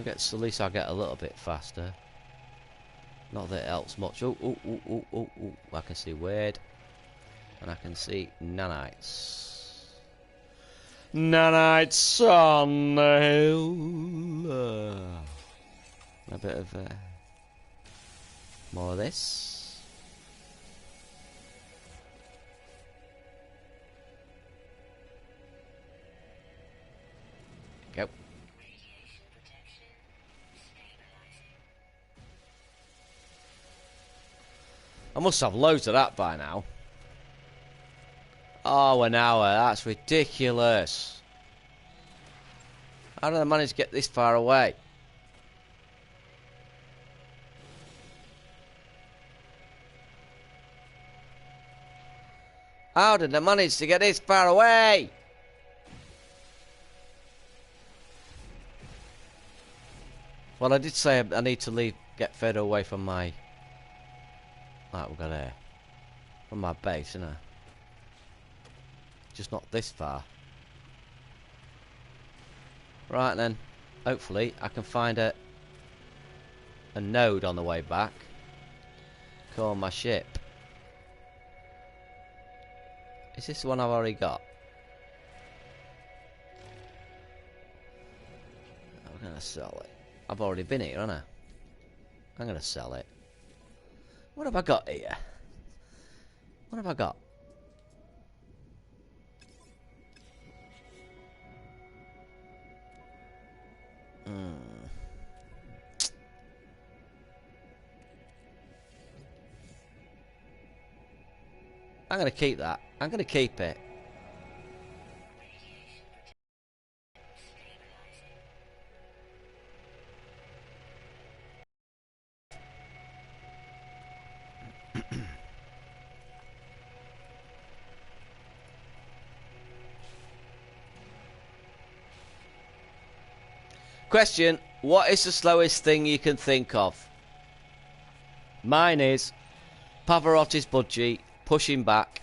At least I'll get a little bit faster. Not that it helps much. Oh. I can see weird. And I can see nanites. Nanites on the hill. A bit of more of this. Go. I must have loads of that by now. Oh, an hour. That's ridiculous. How did I manage to get this far away? How did I manage to get this far away? Well, I did say I need to get further away from my... Right, we'll go there. From my base, innit? Just not this far. Right then. Hopefully, I can find a node on the way back. Call my ship. Is this the one I've already got? I'm gonna sell it. I've already been here, haven't I? I'm gonna sell it. What have I got here? What have I got? I'm gonna keep that. I'm gonna keep it. Question, what is the slowest thing you can think of? Mine is Pavarotti's Budgie pushing back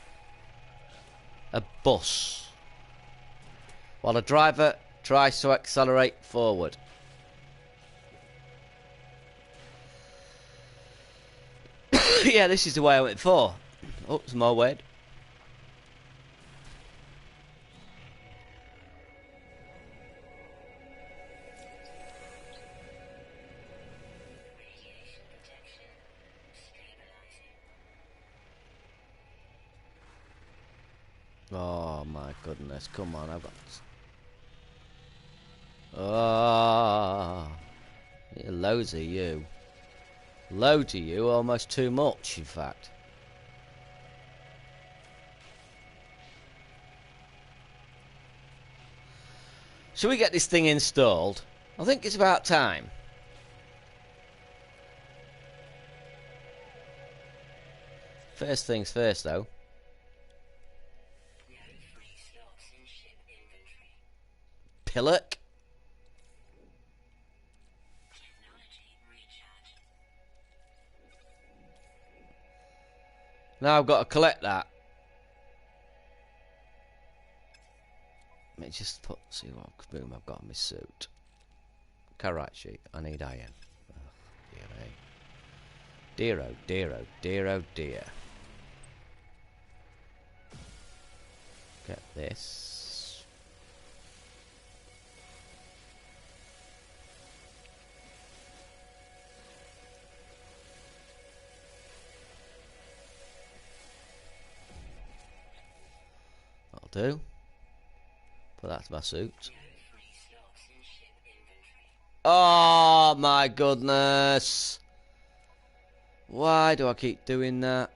a bus while the driver tries to accelerate forward. Yeah, this is the way I went for. Oh, some more weird. my goodness. Come on, I've got... Oh, yeah, loads of you. Loads of you, almost too much, in fact. Shall we get this thing installed? I think it's about time. First things first, though. Pillock. Now I've got to collect that. Let me just put, see what boom I've got in my suit. Carrot sheet. I need iron. Oh, dear, eh? Dear, oh dear, oh dear, oh dear. Get this. That'll do. Put that to my suit. Oh my goodness! Why do I keep doing that?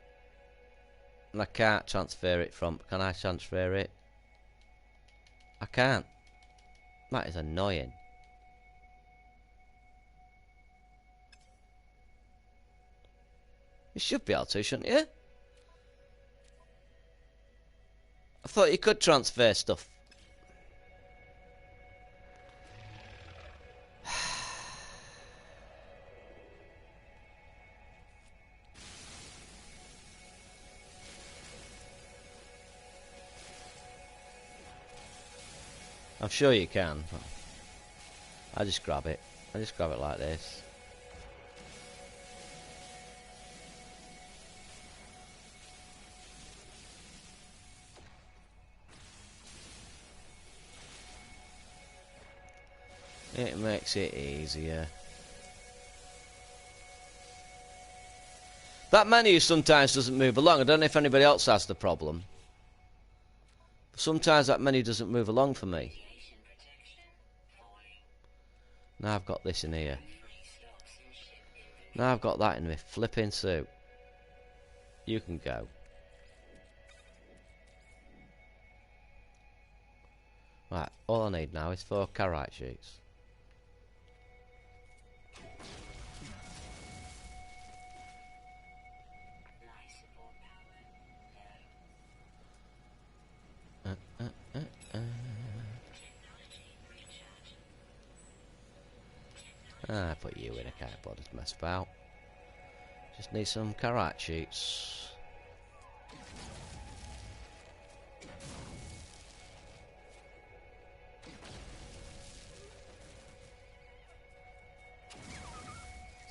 And I can't transfer it from... Can I transfer it? I can't. That is annoying. You should be able to, shouldn't you? I thought you could transfer stuff. I'm sure you can. I just grab it. I just grab it like this. It makes it easier. That menu sometimes doesn't move along. I don't know if anybody else has the problem. Sometimes that menu doesn't move along for me. Now I've got this in here. Now I've got that in my flipping suit. You can go. Right, all I need now is 4 carrot sheets. I put you in, I can't bother to mess about. Just need some carrot sheets.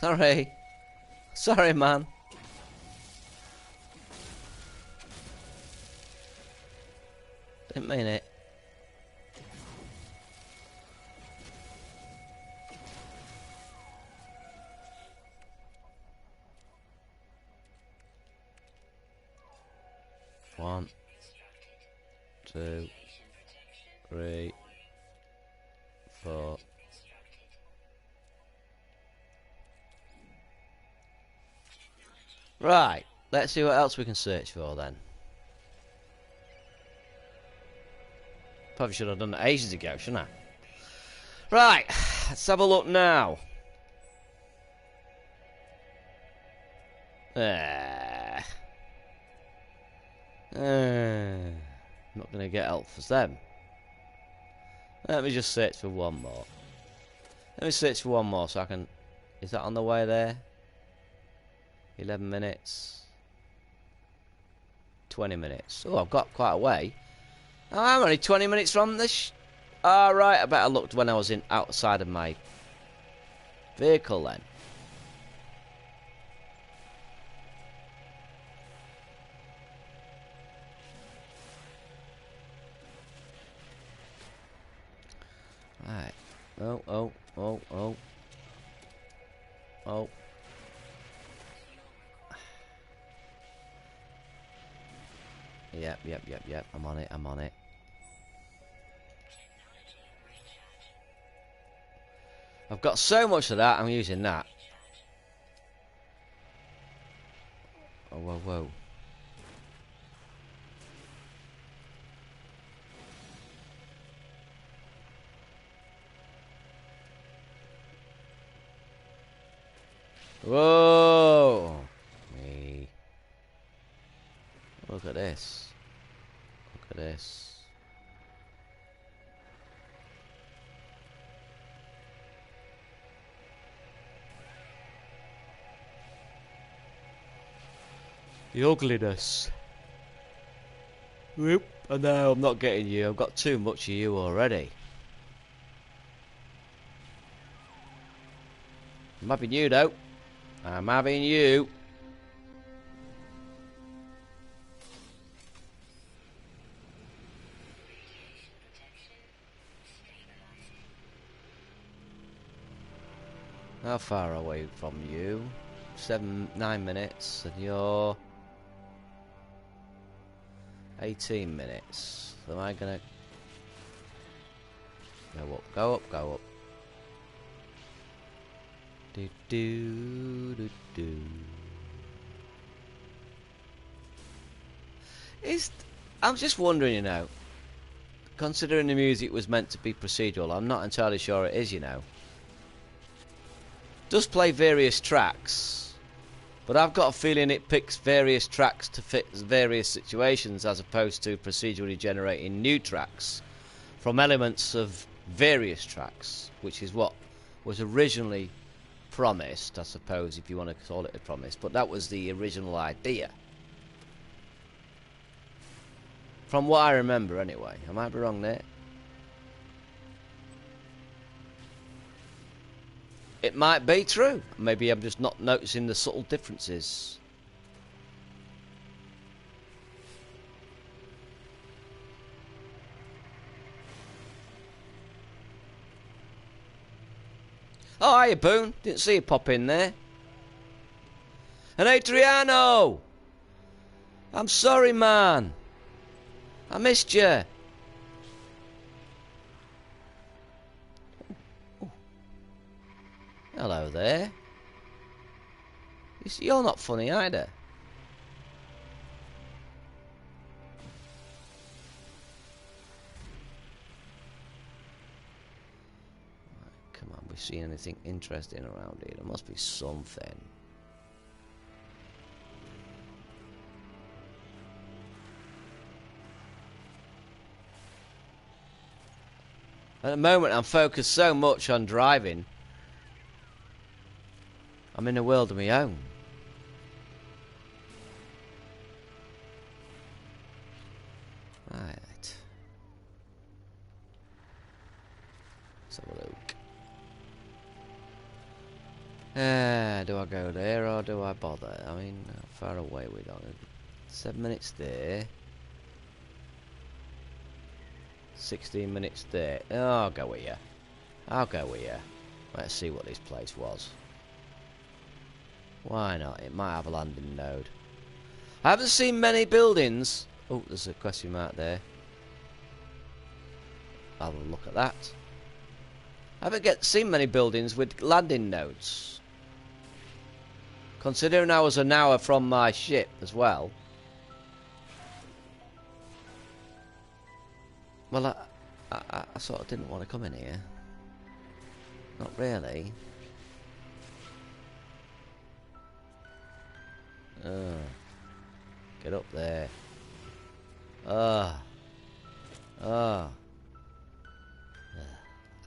Sorry. Sorry, man. Didn't mean it. One, 2, 3, 4. Right, let's see what else we can search for then. Probably should have done it ages ago, shouldn't I? Right, let's have a look now. Not going to get help for them. Let me just search for one more. Let me search for one more so I can... Is that on the way there? 11 minutes. 20 minutes. Oh, I've got quite a way. Oh, I'm only 20 minutes from this. Alright, I better looked when I was outside of my vehicle then. Right. Oh. Yep. I'm on it. I've got so much of that, I'm using that. Oh, whoa, whoa. Whoa! Me. Look at this. Look at this. The ugliness. Whoop. I know, I'm not getting you. I've got too much of you already. I'm having you, though. I'm having you. How far away from you? 9 minutes, and you're 18 minutes. Am I gonna go up, go up, go up? Do do do do. I'm just wondering, you know, considering the music was meant to be procedural, I'm not entirely sure it is, you know. It does play various tracks, but I've got a feeling it picks various tracks to fit various situations as opposed to procedurally generating new tracks from elements of various tracks, which is what was originally promised, I suppose, if you want to call it a promise, but that was the original idea. From what I remember, anyway. I might be wrong there. It might be true. Maybe I'm just not noticing the subtle differences. Oh, hiya, Boone. Didn't see you pop in there. And Adriano! I'm sorry, man. I missed you. Oh. Hello there. You're not funny either. Come on, we see anything interesting around here? There must be something. At the moment, I'm focused so much on driving. I'm in a world of my own. Right. Let's have a look. Do I go there or do I bother? I mean, how far away we are? 7 minutes there. 16 minutes there. Oh, I'll go with you. I'll go with you. Let's see what this place was. Why not? It might have a landing node. I haven't seen many buildings. Oh, there's a question mark there. I'll have a look at that. I haven't seen many buildings with landing nodes. Considering I was an hour from my ship as well. Well, I sort of didn't want to come in here. Not really. Get up there. I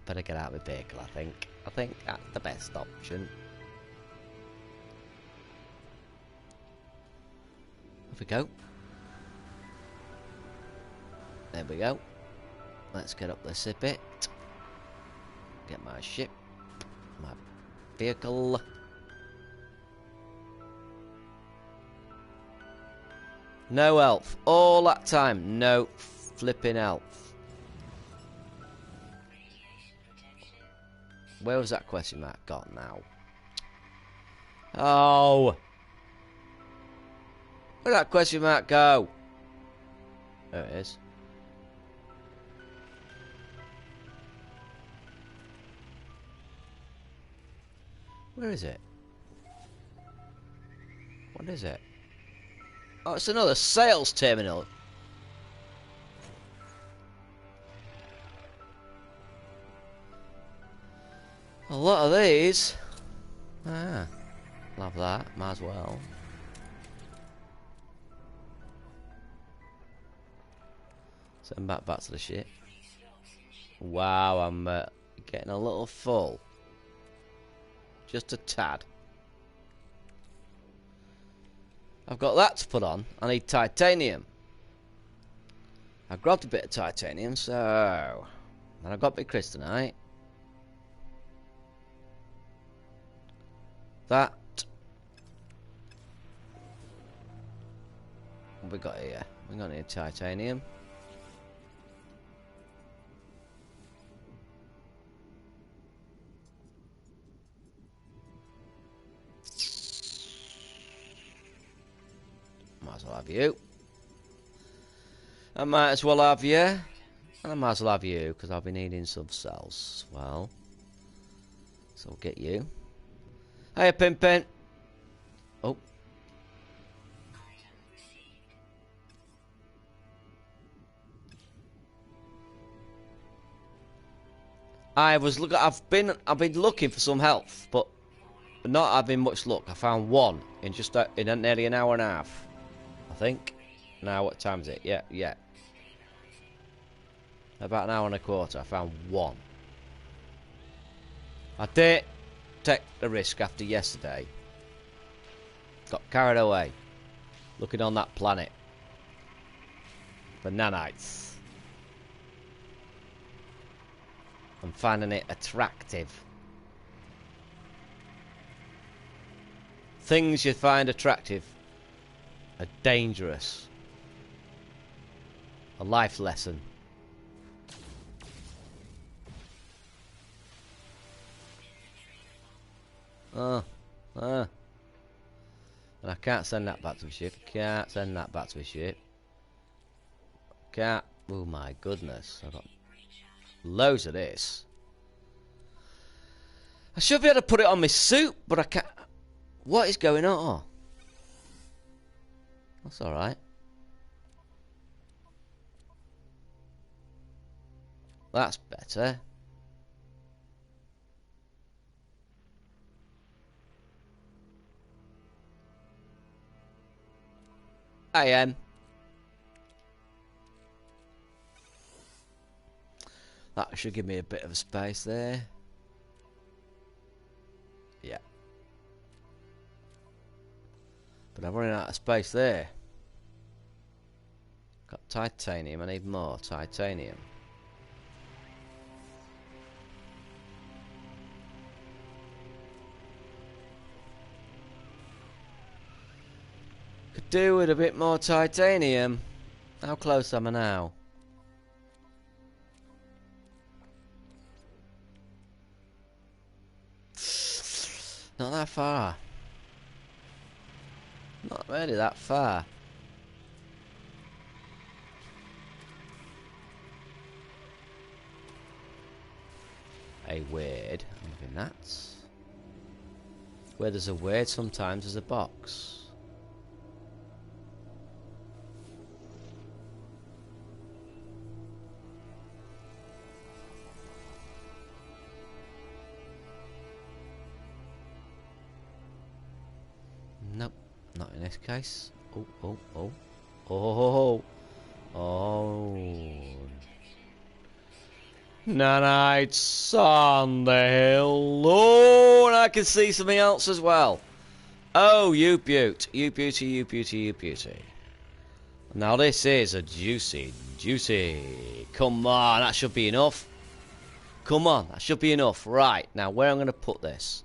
better get out of the vehicle, I think. I think that's the best option. Off we go. There we go. Let's get up this a bit. Get my ship. My vehicle. No elf. All that time. No flipping elf. Where was that question mark gone now? Oh. Where'd that question mark go? There it is. Where is it? What is it? Oh, it's another sales terminal. A lot of these. Ah, love that. Might as well. Send back to the ship. Wow, I'm getting a little full. Just a tad. I've got that to put on. I need titanium. I grabbed a bit of titanium, so... And I've got a bit of crystalite. That. What have we got here? We got any titanium. Might as well have you. I might as well have you. And I might as well have you, because I'll be needing some cells as well. So we'll get you. Hiya, Pimpin. Oh. I've been looking for some health, but not having much luck. I found one in just nearly an hour and a half, I think. Now what time is it? Yeah. About an hour and a quarter. I found one. I did take the risk after yesterday. Got carried away looking on that planet for nanites and finding it attractive. Things you find attractive are dangerous. A life lesson. And I can't send that back to the ship. Can't send that back to the ship. Can't. Oh my goodness. I've got loads of this. I should be able to put it on my suit, but I can't. What is going on? That's alright. That's better. I am. That should give me a bit of a space there. Yeah. But I'm running out of space there. Got titanium. I need more titanium. Could do with a bit more titanium. How close am I now? Not that far. Not really that far. A word. Maybe that's where there's a word. Sometimes there's a box. Nope, not in this case. Oh. Nanites on the hill. Oh, and I can see something else as well. Oh, you beauty. Now this is a juicy. Come on, that should be enough. Come on, that should be enough. Right, now where I'm going to put this.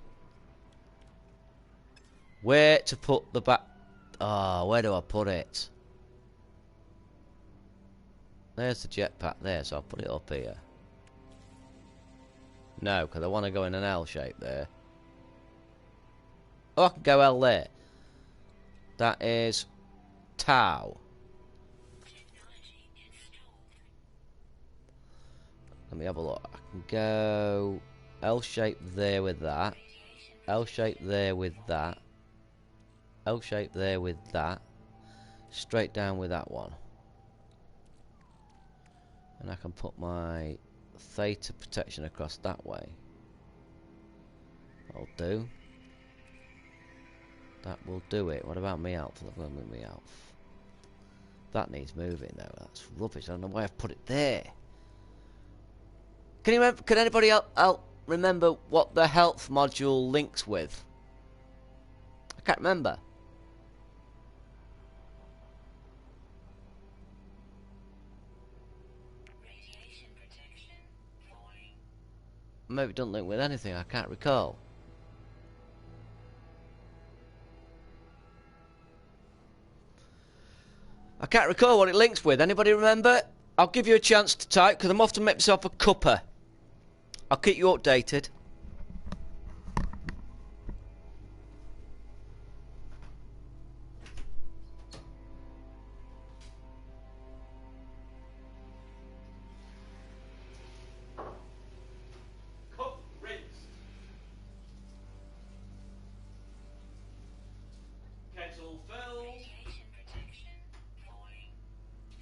Where to put the back... Oh, where do I put it? There's the jetpack there, so I'll put it up here. No, because I want to go in an L shape there. Oh, I can go L there. That is... Tau. Let me have a look. I can go L shape there with that. L shape there with that. L shape there with that. Straight down with that one. And I can put my theta protection across that way. That'll do. That will do it. What about me elf? Let me move me elf. That needs moving though. That's rubbish. I don't know why I've put it there. Can you remember? Can anybody else remember what the health module links with? I can't remember. Maybe it doesn't link with anything. I can't recall. I can't recall what it links with. Anybody remember? I'll give you a chance to type because I'm off to make myself a cuppa. I'll keep you updated. Cup rinsed. Kettle filled.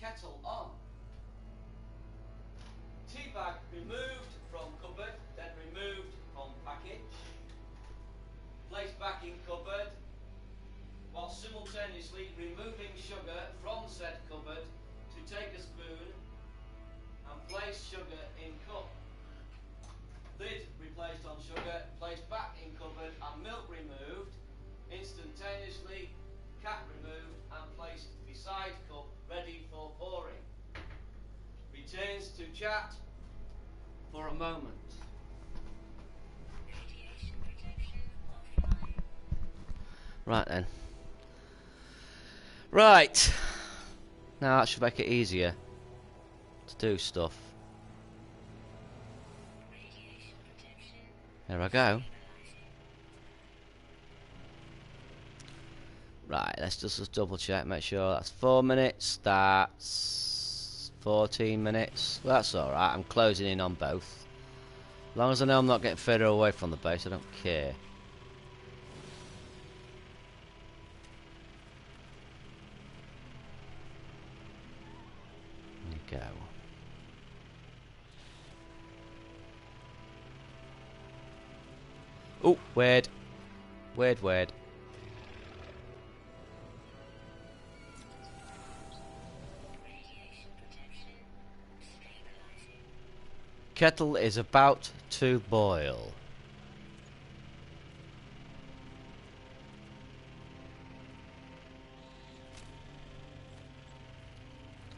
Kettle on. Tea bag removed from cupboard, then removed from package. Placed back in cupboard, while simultaneously removing sugar from said cupboard to take a spoon and place sugar in cup. Lid replaced on sugar, placed back in cupboard and milk removed, instantaneously cap removed and placed beside cup ready for pouring. Returns to chat for a moment. Right then. Right. Now that should make it easier to do stuff. There I go. Right, let's just double check, make sure that's 4 minutes, that's 14 minutes. Well, that's alright, I'm closing in on both. As long as I know I'm not getting further away from the base, I don't care. There you go. Oh, weird. Weird. Kettle is about to boil.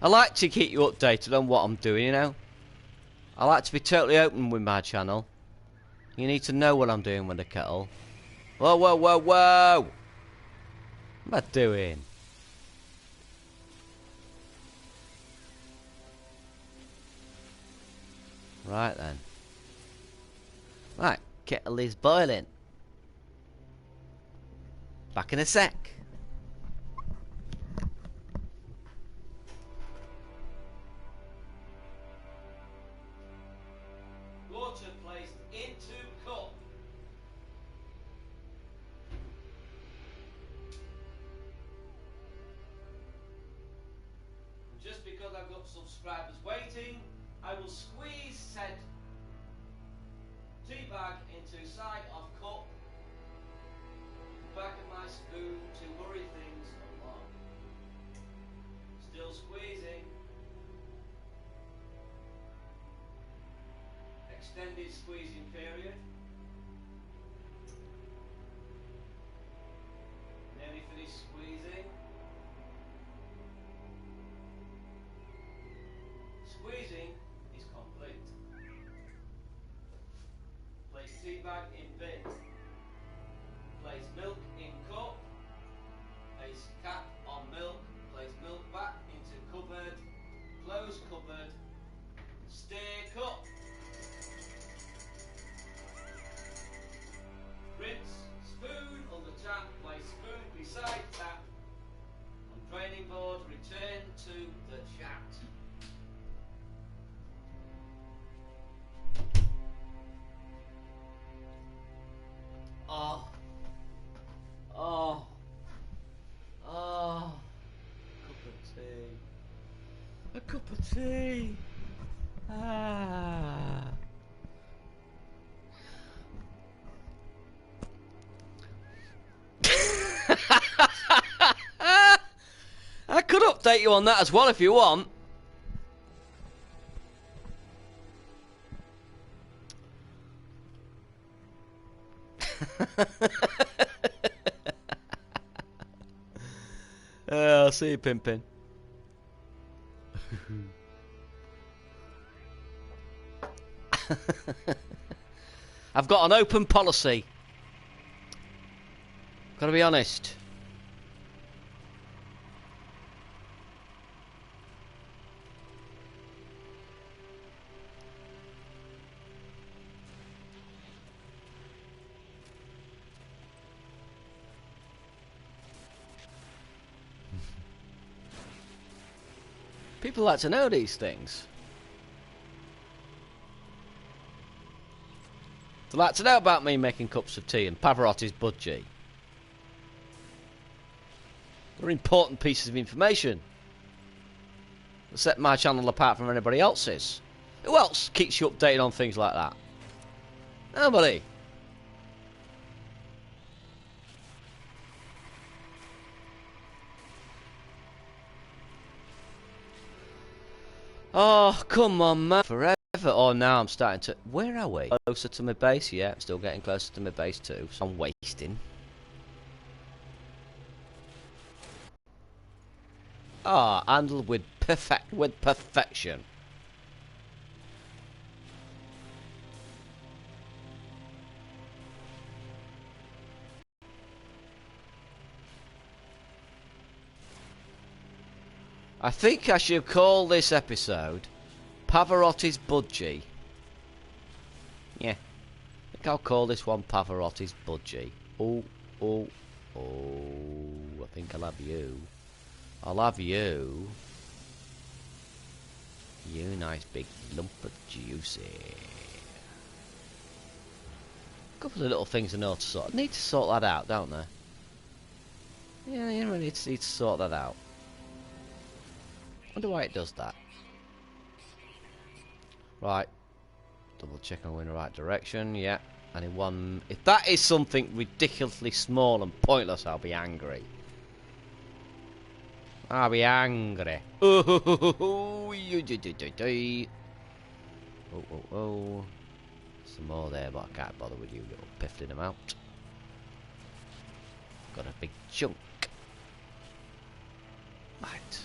I like to keep you updated on what I'm doing, you know. I like to be totally open with my channel. You need to know what I'm doing with the kettle. Whoa! What am I doing? Right then. Right, kettle is boiling. Back in a sec. Water placed into cup. And just because I've got subscribers waiting, I will squeeze said tea bag into side of cup, back of my spoon to hurry things along. Still squeezing. Extended squeezing period. Nearly finished squeezing. Squeezing is complete. Place tea bag in bin. Place milk in cup. Place cap on milk. Place milk back into cupboard. Close cupboard. Stir cup. Rinse spoon under tap. Place spoon beside tap. On draining board. Return to the chat. Oh, cup of tea. Ah. I could update you on that as well if you want. I'll see you, Pimpin. I've got an open policy. Gotta be honest. People like to know these things. They like to know about me making cups of tea and Pavarotti's Budgie. They're important pieces of information that set my channel apart from anybody else's. Who else keeps you updated on things like that? Nobody. Oh, come on, man. Forever. Oh, now I'm starting to... Where are we? Closer to my base? Yeah, I'm still getting closer to my base too. So I'm wasting. Ah, handled with perfection. I think I should call this episode Pavarotti's Budgie. Yeah. I think I'll call this one Pavarotti's Budgie. Oh, oh, oh. I think I'll have you. I'll have you. You nice big lump of juicy. A couple of little things I know to sort. I need to sort that out, don't I? Yeah, you really need to sort that out. Wonder why it does that. Right. Double check I'm going in the right direction. Yeah. And in one... If that is something ridiculously small and pointless, I'll be angry. I'll be angry. Oh, oh. Some more there, but I can't bother with you little piffling them out. Got a big chunk. Right.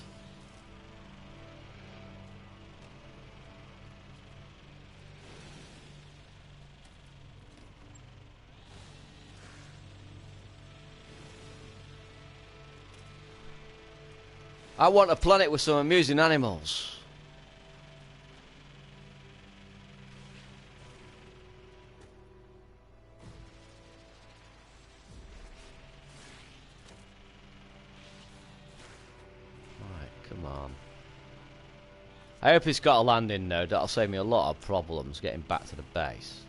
I want a planet with some amusing animals. Right, come on. I hope it's got a landing node. That'll save me a lot of problems getting back to the base.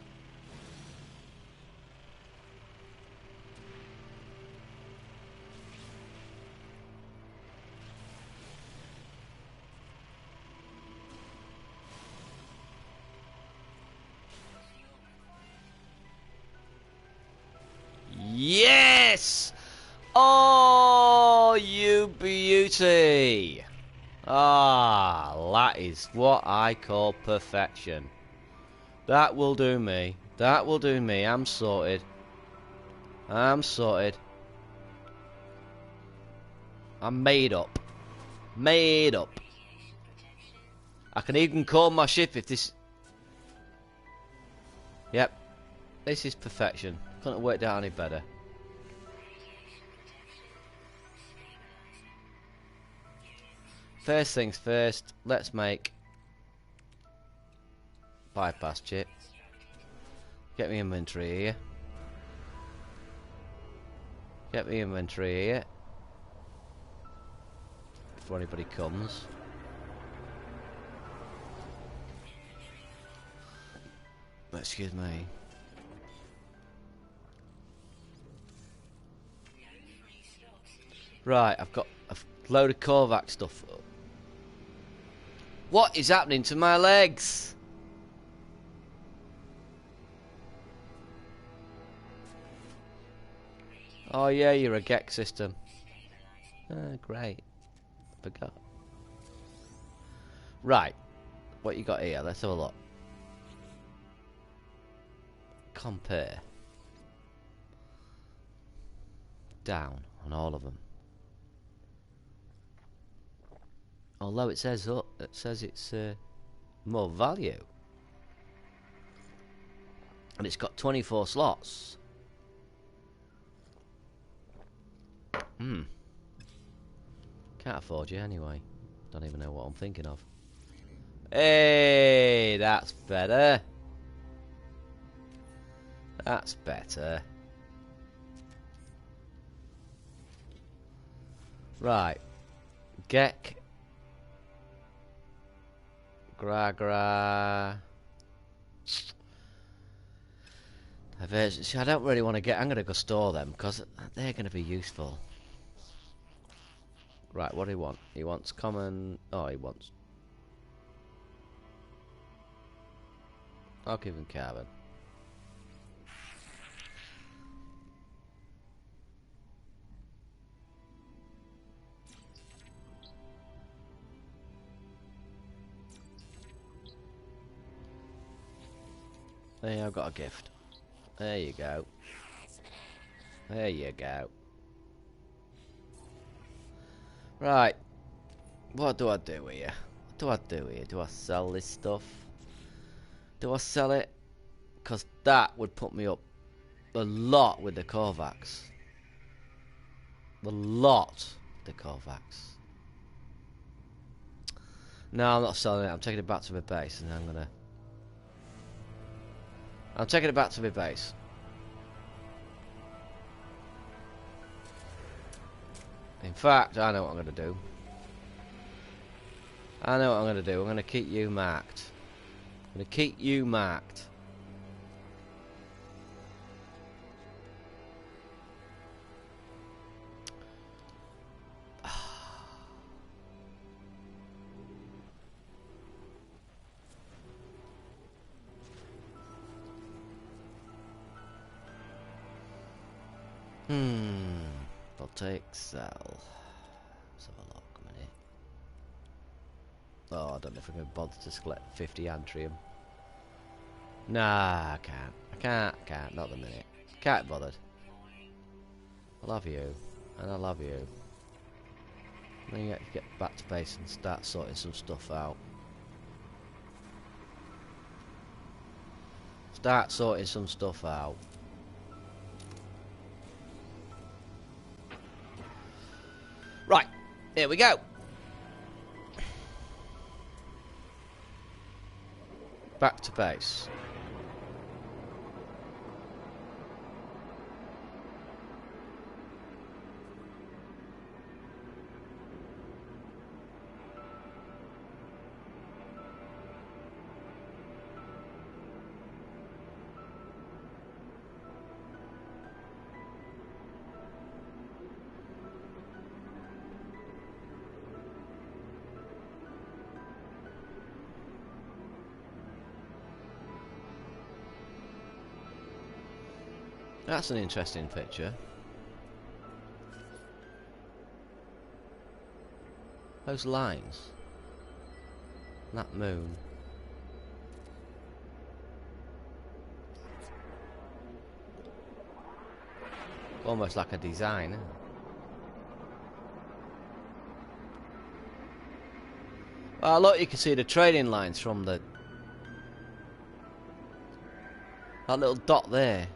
Yes! Oh, you beauty! Ah, that is what I call perfection. That will do me. That will do me. I'm sorted. I'm sorted. I'm made up. Made up. I can even call my ship if this... Yep. This is perfection. Couldn't have worked out any better. First things first, let's make bypass chip. Get me inventory here. Get me inventory here. Before anybody comes. Excuse me. Right, I've got a load of Kovac stuff. What is happening to my legs? Oh yeah, you're a GEC system. Great. Forgot. Right. What you got here? Let's have a look. Compare. Down on all of them. Although it says up, it says it's more value. And it's got 24 slots. Can't afford you anyway. Don't even know what I'm thinking of. Hey, that's better. That's better. Right. GEC. Gra. See, I don't really want to get... I'm going to go store them, because they're going to be useful. Right, what do he want? He wants common... Oh, he wants... I'll give him carbon. There, I've got a gift. There you go. There you go. Right. What do I do here? What do I do here? Do I sell this stuff? Do I sell it? Because that would put me up a lot with the Korvax. A lot with the Korvax. No, I'm not selling it. I'm taking it back to my base and I'm taking it back to my base. In fact, I know what I'm going to do. I know what I'm going to do. I'm going to keep you marked. I'm going to keep you marked. I'll take sell. Let's have a look a minute. Oh, I don't know if I'm going to bother to collect 50 antrium. Nah, I can't. I can't. Not at the minute. Can't be bothered. I love you. And I love you. Then you have to get back to base and start sorting some stuff out. Start sorting some stuff out. Right, here we go. Back to base. That's an interesting picture. Those lines. That moon. Almost like a design, isn't it? Well, look, you can see the trading lines from that little dot there.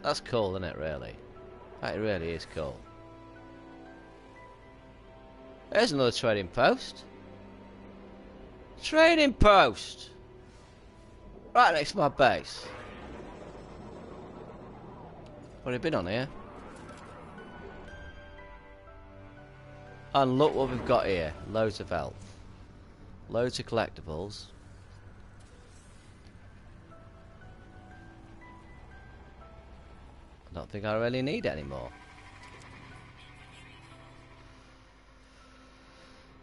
That's cool, isn't it, really? That really is cool. There's another trading post. Trading post! Right next to my base. What have you been on here? And look what we've got here. Loads of health. Loads of collectibles. I don't think I really need it anymore.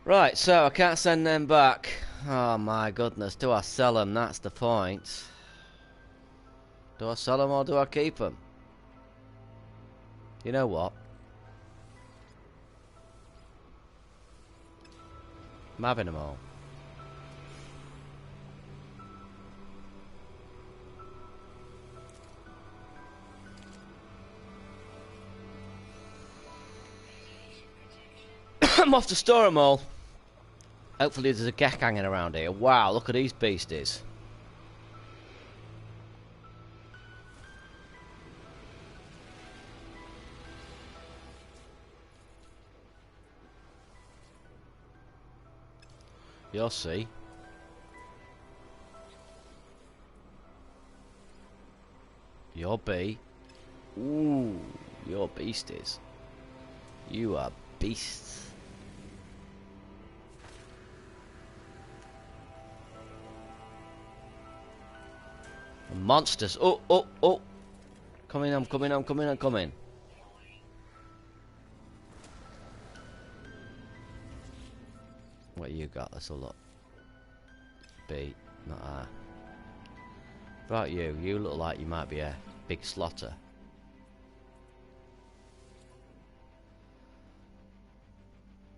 Right, so I can't send them back. Oh my goodness, do I sell them? That's the point. Do I sell them or do I keep them? You know what? I'm having them all. I'm off to store them all. Hopefully there's a gek hanging around here. Wow, look at these beasties. You'll see. Your bee. Ooh, your beasties. You are beasts. Monsters. Oh, oh, oh. Coming, I'm coming, I'm coming, I'm coming. What you got? Let's have a look. B, not R. Right, you look like you might be a big slotter.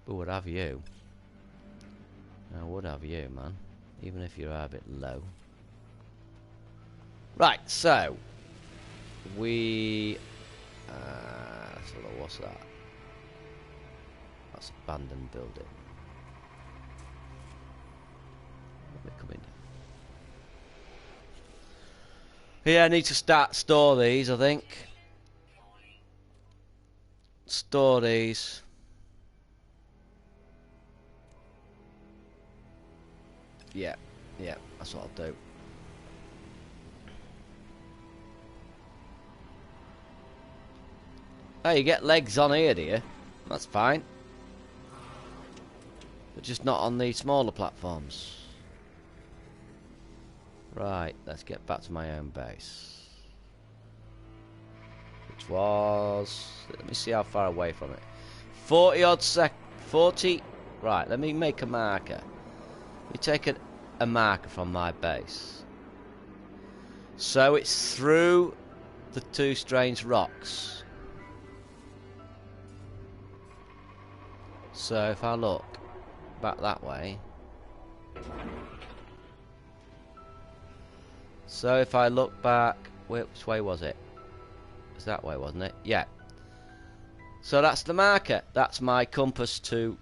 Who would have you? I would have you, man. Even if you're a bit low. Right, so we let's have a look, what's that? That's abandoned building. Let me come in. Yeah, I need to store these, I think. Store these. Yeah, that's what I'll do. Oh, you get legs on here, do you? That's fine. But just not on the smaller platforms. Right, let's get back to my own base. Which was... let me see how far away from it. 40 odd 40... Right, let me make a marker. Let me take a marker from my base. So it's through the two strange rocks. So if I look back that way. So if I look back, which way was it? It was that way, wasn't it? Yeah. So that's the marker. That's my compass to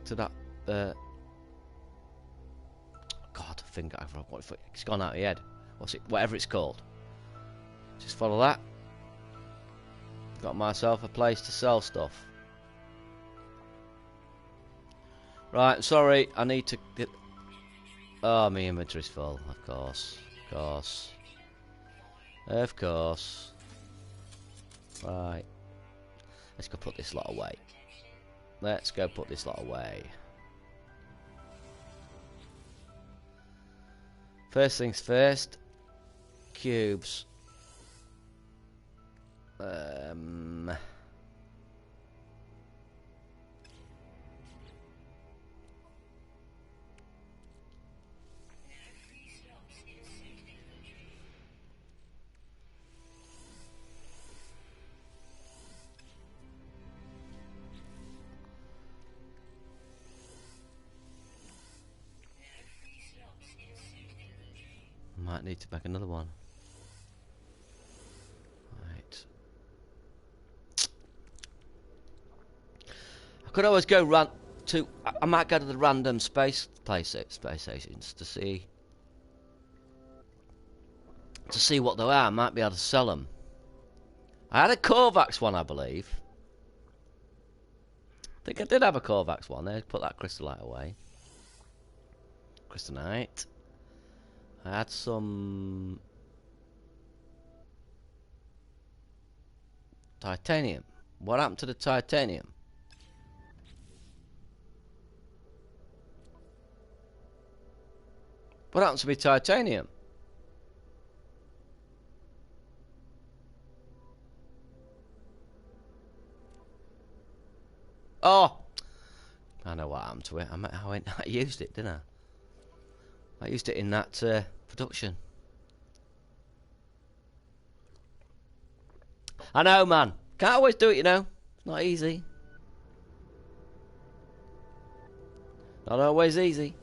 that. God, I think it's gone out of my head. What's it? Whatever it's called. Just follow that. Got myself a place to sell stuff. Right, sorry, I need to get... Oh, my inventory's full, of course. Of course. Right. Let's go put this lot away. First things first. Cubes. Might need to make another one. Right. I could always go I might go to the random space stations to see what they are. I might be able to sell them. I had a Korvax one, I believe. I think I did have a Korvax one. There, put that crystallite away. Crystalite. I had some titanium. What happened to the titanium? What happened to me titanium? to it. I used it, didn't I? I used it in that production. I know, man. Can't always do it, you know. It's not easy. Not always easy.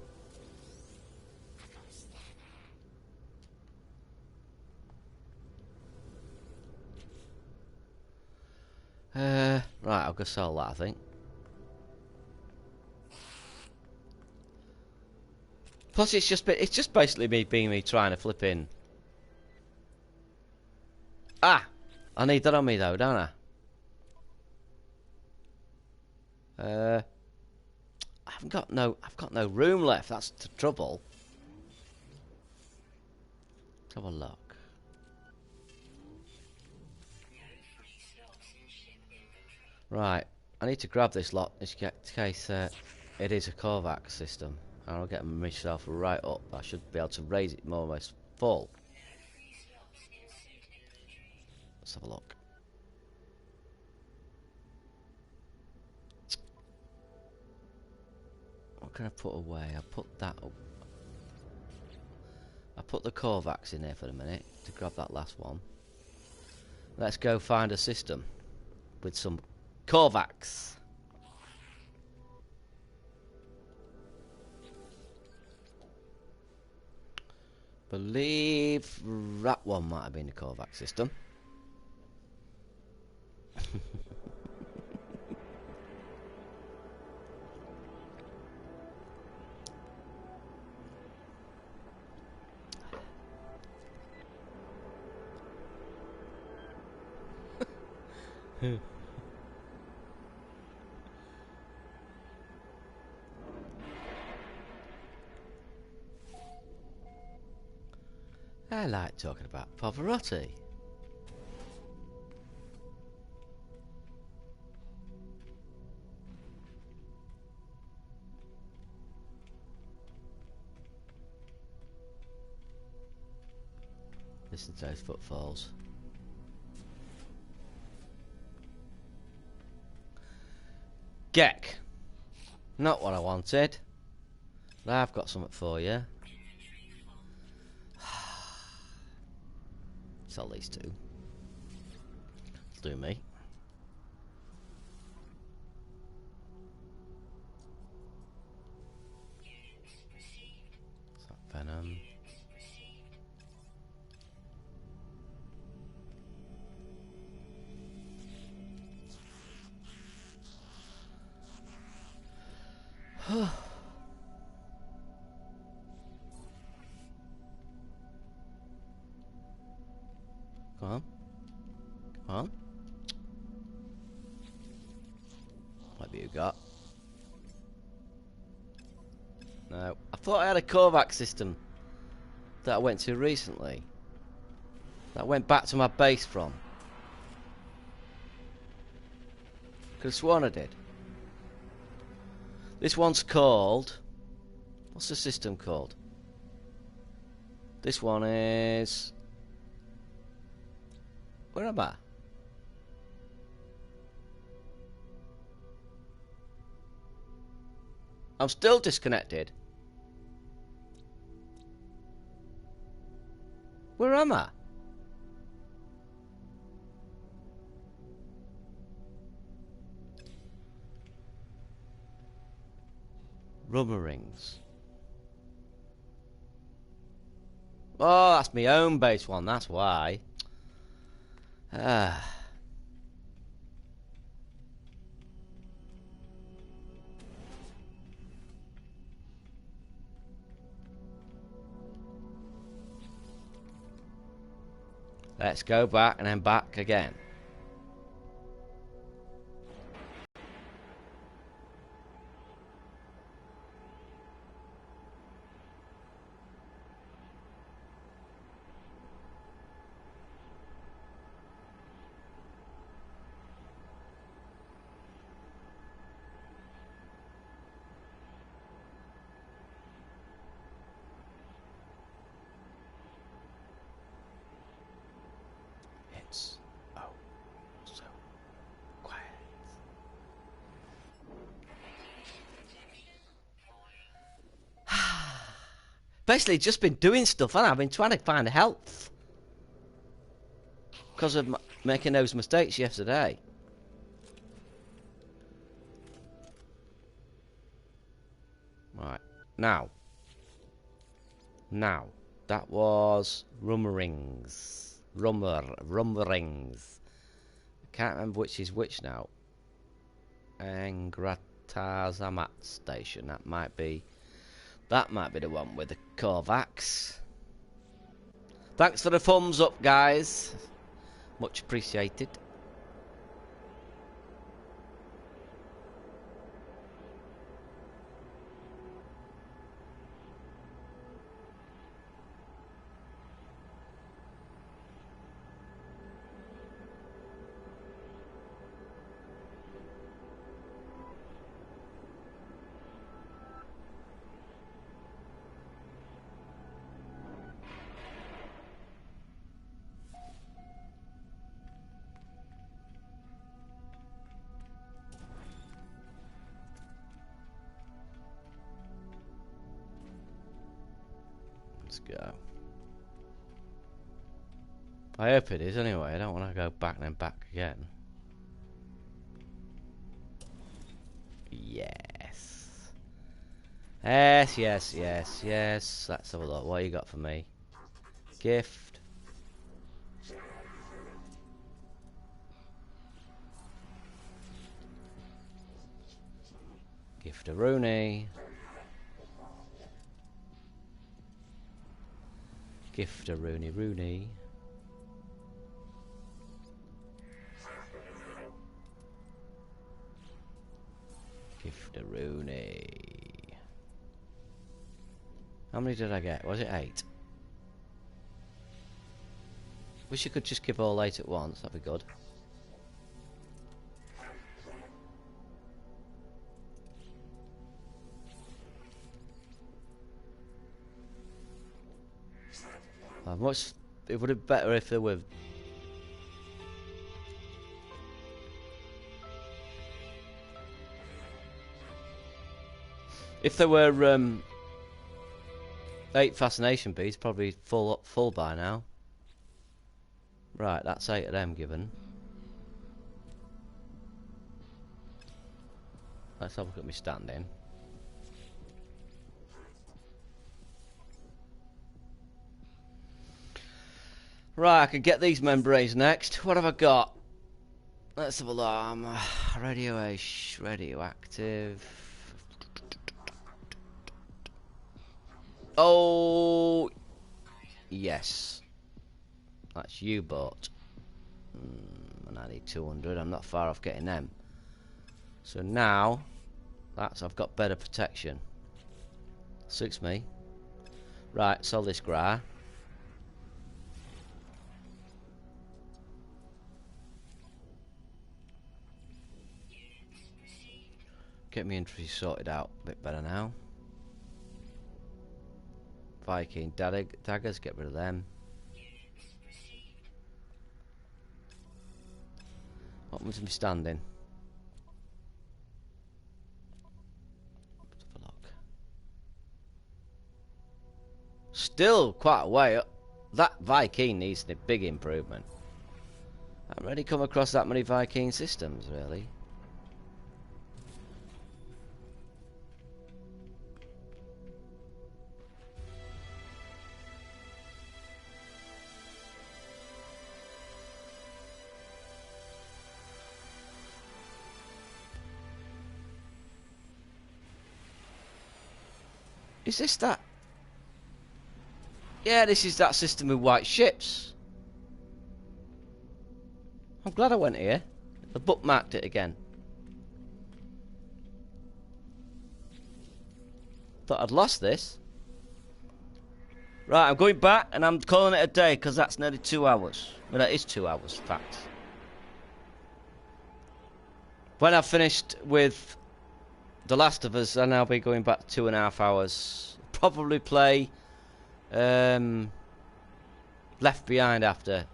Right, I'll go sell that, I think. Plus, it's just basically me trying to flip in. Ah, I need that on me though, don't I? I've got no room left. That's the trouble. Let's have a look. Right, I need to grab this lot in case it is a Korvac system. I'll get myself right up. I should be able to raise it more or less full. Let's have a look. What can I put away? I put that up. I put the Korvacs in there for a minute to grab that last one. Let's go find a system with some Korvacs. Believe that one might have been the Korvac system. I like talking about Pavarotti. Listen to those footfalls. Geck. Not what I wanted. But I've got something for you. Sell these two. Do me. Is that venom? Come on. Come on. What have you got? No. I thought I had a Korvac system that I went to recently. That I went back to my base from. Could have sworn I did. This one's called... What's the system called? This one is... Where am I? I'm still disconnected. Where am I? Rubber rings. Oh, that's my own base one, that's why. Let's go back and then back again. It's okay. Basically, just been doing stuff, and I've been trying to find health. Because of making those mistakes yesterday. Right. Now, that was rummerings. Rummerings. I can't remember which is which now. Angratazamat station. That might be the one with the Korvax. Thanks for the thumbs up, guys. Much appreciated. Let's go. I hope it is anyway. I don't want to go back and then back again. Yes. Yes, yes, yes, yes. Let's have a look. What you got for me? Gift. Gift a Rooney. Gift a Rooney. Gift a Rooney. How many did I get? Was it 8? Wish you could just give all 8 at once. That'd be good. Much. It would have been better if there were. If there were 8 fascination beads, probably full by now. Right, that's 8 of them given. Let's have a look at me standing. Right, I can get these membranes next. What have I got? Let's have a look. Radioactive. Oh, yes. That's U-boat. And I need 200. I'm not far off getting them. So now, I've got better protection. Suits me. Right, sell this gra. Get me entry sorted out a bit better now. Viking daggers, get rid of them. What was me standing? Let's have a look. Still quite a way up. That Viking needs a big improvement. I haven't really come across that many Viking systems, really. Is this that? Yeah, this is that system with white ships. I'm glad I went here. I bookmarked it again. Thought I'd lost this. Right, I'm going back and I'm calling it a day because that's nearly 2 hours. Well, that is 2 hours, in fact. When I've finished with The Last of Us, and I'll be going back 2.5 hours. Probably play Left Behind after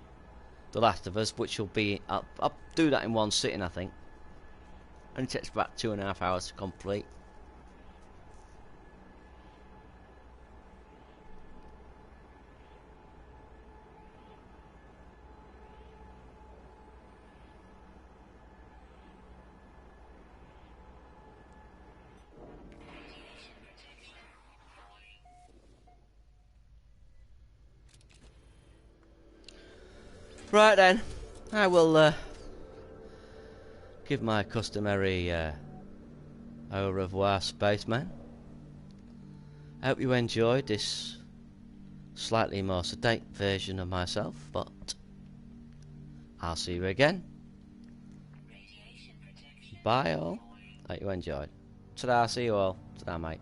The Last of Us, which will be I'll do that in one sitting, I think. And it takes about 2.5 hours to complete. Right then, I will give my customary au revoir, spaceman. I hope you enjoyed this slightly more sedate version of myself, but I'll see you again. Bye all. Hope you enjoyed. Ta-da, see you all. Ta-da, mate.